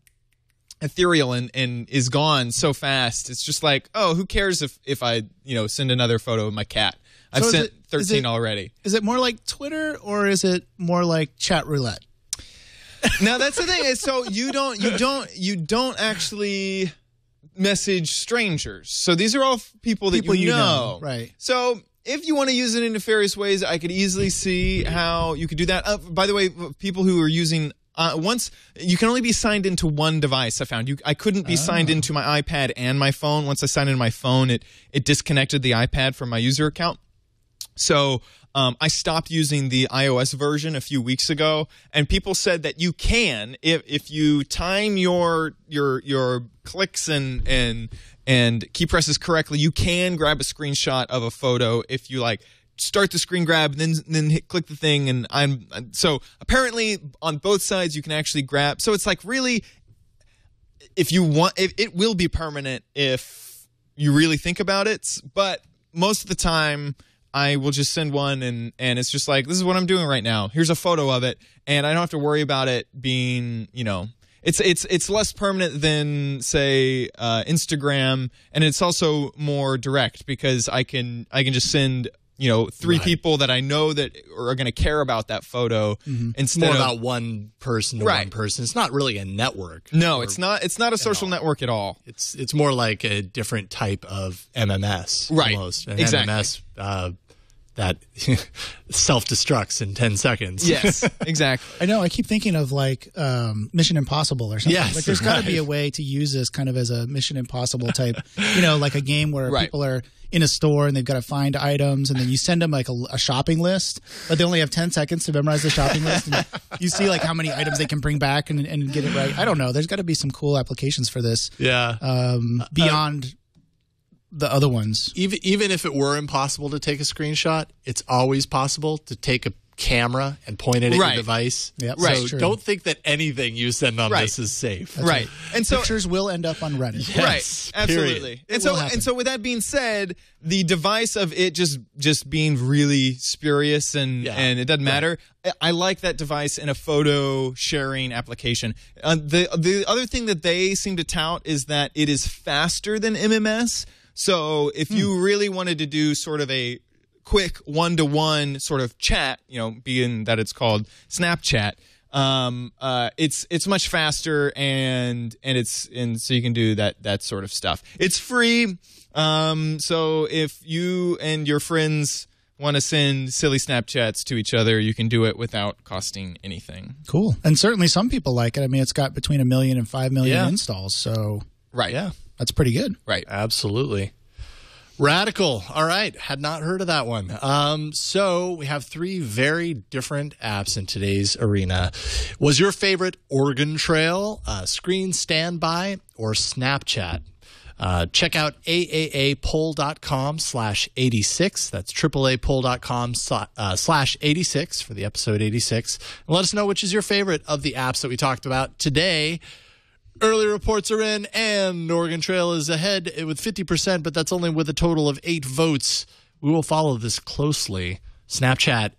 ethereal and is gone so fast. It's just like, oh, who cares if I send another photo of my cat? I've sent 13 already. Is it more like Twitter or is it more like chat roulette? Now that's the thing. So you don't actually message strangers. So these are all people that you know. Right. So if you want to use it in nefarious ways, I could easily see how you could do that. By the way, people who are using once you can only be signed into one device. I found I couldn't be signed into my iPad and my phone. Once I signed into my phone, it disconnected the iPad from my user account. So I stopped using the iOS version a few weeks ago, and people said that you can, if you time your clicks and key presses correctly, you can grab a screenshot of a photo if you start the screen grab and then click the thing. And so apparently on both sides you can actually grab. So it's like really, if you want, it will be permanent if you really think about it. But most of the time, I will just send one and it's just like, this is what I'm doing right now. Here's a photo of it, and I don't have to worry about it being, it's less permanent than say Instagram, and it's also more direct because I can just send 3 people that I know that are going to care about that photo instead more of about one person to one person. It's not really a network. No, it's not a social network at all. It's more like a different type of MMS, right? Almost an exactly. MMS that self-destructs in 10 seconds. Yes, exactly. I know. I keep thinking of Mission Impossible or something. Yes, there's got to be a way to use this kind of as a Mission Impossible type, like a game where people are in a store and they've got to find items, and then you send them like a shopping list, but they only have 10 seconds to memorize the shopping list. And you see how many items they can bring back and get it right. I don't know. There's got to be some cool applications for this. Yeah. Beyond the other ones. Even if it were impossible to take a screenshot, it's always possible to take a camera and point it at your device. Yep. So True. don't think that anything you send on this is safe. That's right. And so pictures will end up on Reddit. Yes, right. Absolutely. And so with that being said, the device of it just being really spurious and it doesn't matter. I like that device in a photo sharing application. The other thing that they seem to tout is that it is faster than MMS. So if you really wanted to do sort of a quick one-to-one sort of chat, being that it's called Snapchat, it's much faster and so you can do that sort of stuff. It's free. So if you and your friends want to send silly Snapchats to each other, you can do it without costing anything. Cool. And certainly some people like it. I mean, it's got between 1 million and 5 million installs. So that's pretty good. Right. Absolutely. Radical. All right. Had not heard of that one. So we have 3 very different apps in today's arena. Was your favorite Oregon Trail, Screen Standby, or Snapchat? Check out aaapoll.com/86. That's AAApoll.com/86 for the episode 86. And let us know which is your favorite of the apps that we talked about today. Early reports are in, and Oregon Trail is ahead with 50%, but that's only with a total of 8 votes. We will follow this closely Snapchat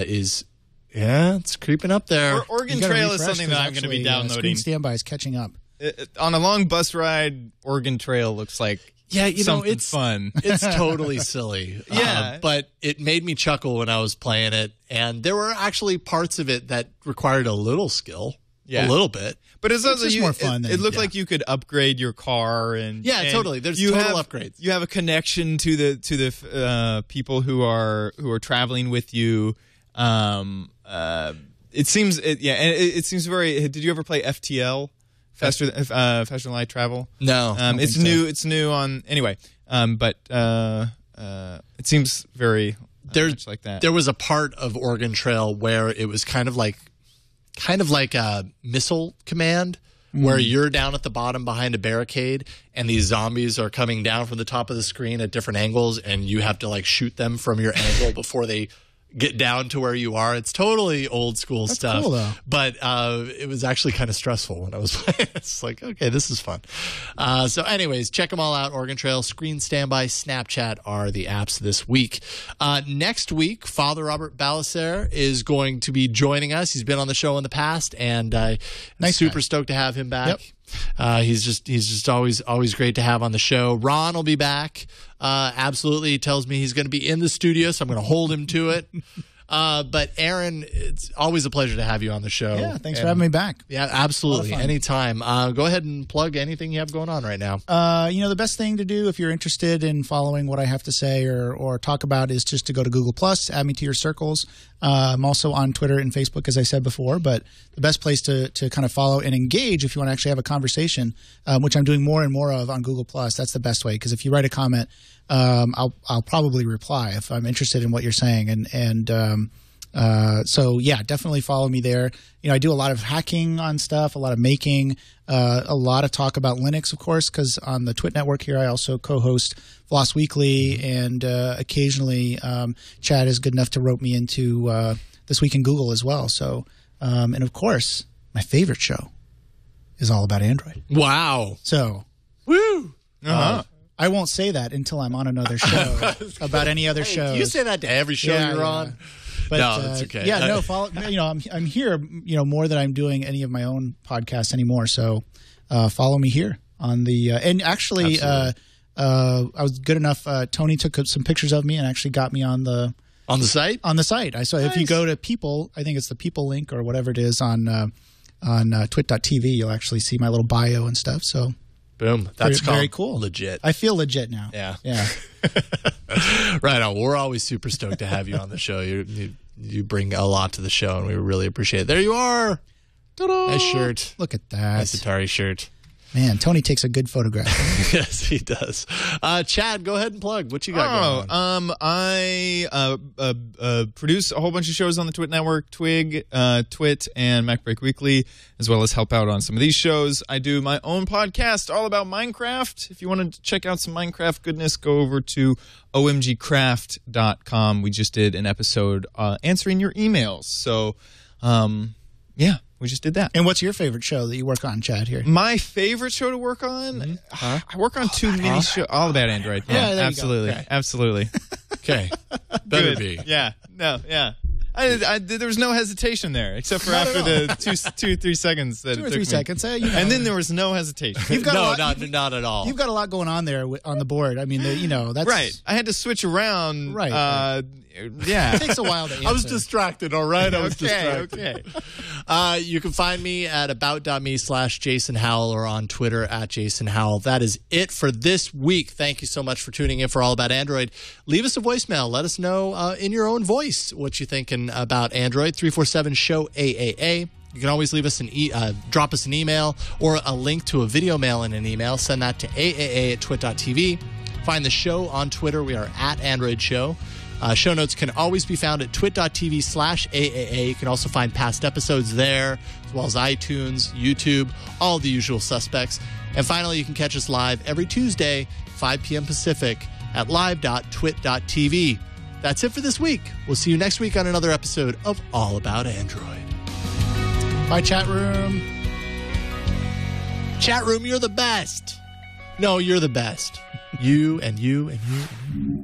is it's creeping up there. Oregon Trail is something that I'm going to be downloading. Screen Standby is catching up. On a long bus ride, Oregon Trail looks like it's fun. It's totally silly. Yeah. But it made me chuckle when I was playing it. And there were actually parts of it that required a little skill. Yeah. A little bit. But it's also just more fun. It looked like you could upgrade your car and totally. There's total upgrades. You have a connection to the people who are traveling with you. It seems very. Did you ever play FTL? Faster than light travel? No, it's new. It's new on anyway. But it seems very much like that. There was a part of Oregon Trail where it was kind of like a missile command, where you're down at the bottom behind a barricade, and these zombies are coming down from the top of the screen at different angles, and you have to like shoot them from your angle before they get down to where you are. It's totally old school stuff. Cool, though. But it was actually kind of stressful when I was playing. It's like, okay, this is fun. So anyways, check them all out. Oregon Trail, Screen Standby, Snapchat are the apps this week. Next week, Father Robert Balacer is going to be joining us. He's been on the show in the past, and super stoked to have him back. Yep. He's just always great to have on the show. Ron will be back. Absolutely. He tells me he's going to be in the studio, so I'm going to hold him to it. But Aaron, it's always a pleasure to have you on the show. Yeah, thanks for having me back. Yeah, absolutely. Anytime. Go ahead and plug anything you have going on right now. The best thing to do if you're interested in following what I have to say or talk about is just to go to Google+, add me to your circles. I'm also on Twitter and Facebook, as I said before, but the best place to kind of follow and engage if you want to actually have a conversation, which I'm doing more and more of on Google+, that's the best way, because if you write a comment, I'll probably reply if I'm interested in what you're saying. So yeah, definitely follow me there. I do a lot of hacking on stuff, a lot of making, a lot of talk about Linux, of course, because on the TWiT network here, I also co-host Floss Weekly, and occasionally Chad is good enough to rope me into This Week in Google as well. So, and of course, my favorite show is All About Android. Wow. So, woo. I won't say that until I'm on another show about any other shows. You say that to every show you're on. But, no, it's okay. Yeah, no, follow. I'm here. More than I'm doing any of my own podcasts anymore. So, follow me here on the. And actually, I was good enough. Tony took some pictures of me and actually got me on the site. On the site, I saw. Nice. If you go to People, I think it's the People link or whatever it is on twit.tv, you'll actually see my little bio and stuff. So. Boom. That's very cool. Legit. I feel legit now. Yeah. Yeah. Right on. We're always super stoked to have you on the show. You bring a lot to the show, and we really appreciate it. There you are. Ta-da. Nice shirt. Look at that. Nice Atari shirt. Man, Tony takes a good photograph. Yes, he does. Chad, go ahead and plug. What you got going on? I produce a whole bunch of shows on the TWiT network, Twig, TWiT, and MacBreak Weekly, as well as help out on some of these shows. I do my own podcast all about Minecraft. If you want to check out some Minecraft goodness, go over to omgcraft.com. We just did an episode answering your emails. So, yeah. We just did that. And what's your favorite show that you work on, Chad, here? My favorite show to work on? I work on too many shows. All About Android. Yeah, absolutely. Okay. Absolutely. Okay. Better be. Yeah. No, yeah. There was no hesitation there, except for after the 2 or 3 seconds that 2 or it 3 took seconds. And then there was no hesitation. You've got not at all. You've got a lot going on there on the board. I mean, that's right. I had to switch around. Right. Yeah. It takes a while to answer. I was distracted, all right? I was distracted. Okay. You can find me at about.me/Jason Howell or on Twitter at Jason Howell. That is it for this week. Thank you so much for tuning in for All About Android. Leave us a voicemail. Let us know in your own voice what you're thinking about Android. 347-SHOW-AAA. You can always leave us drop us an email or a link to a video mail in an email. Send that to aaa@twit.tv. Find the show on Twitter. We are at Android Show. Show notes can always be found at twit.tv/AAA. You can also find past episodes there, as well as iTunes, YouTube, all the usual suspects. And finally, you can catch us live every Tuesday, 5 p.m. Pacific, at live.twit.tv. That's it for this week. We'll see you next week on another episode of All About Android. Bye, chat room. Chat room, you're the best. No, you're the best. You and you and you and you.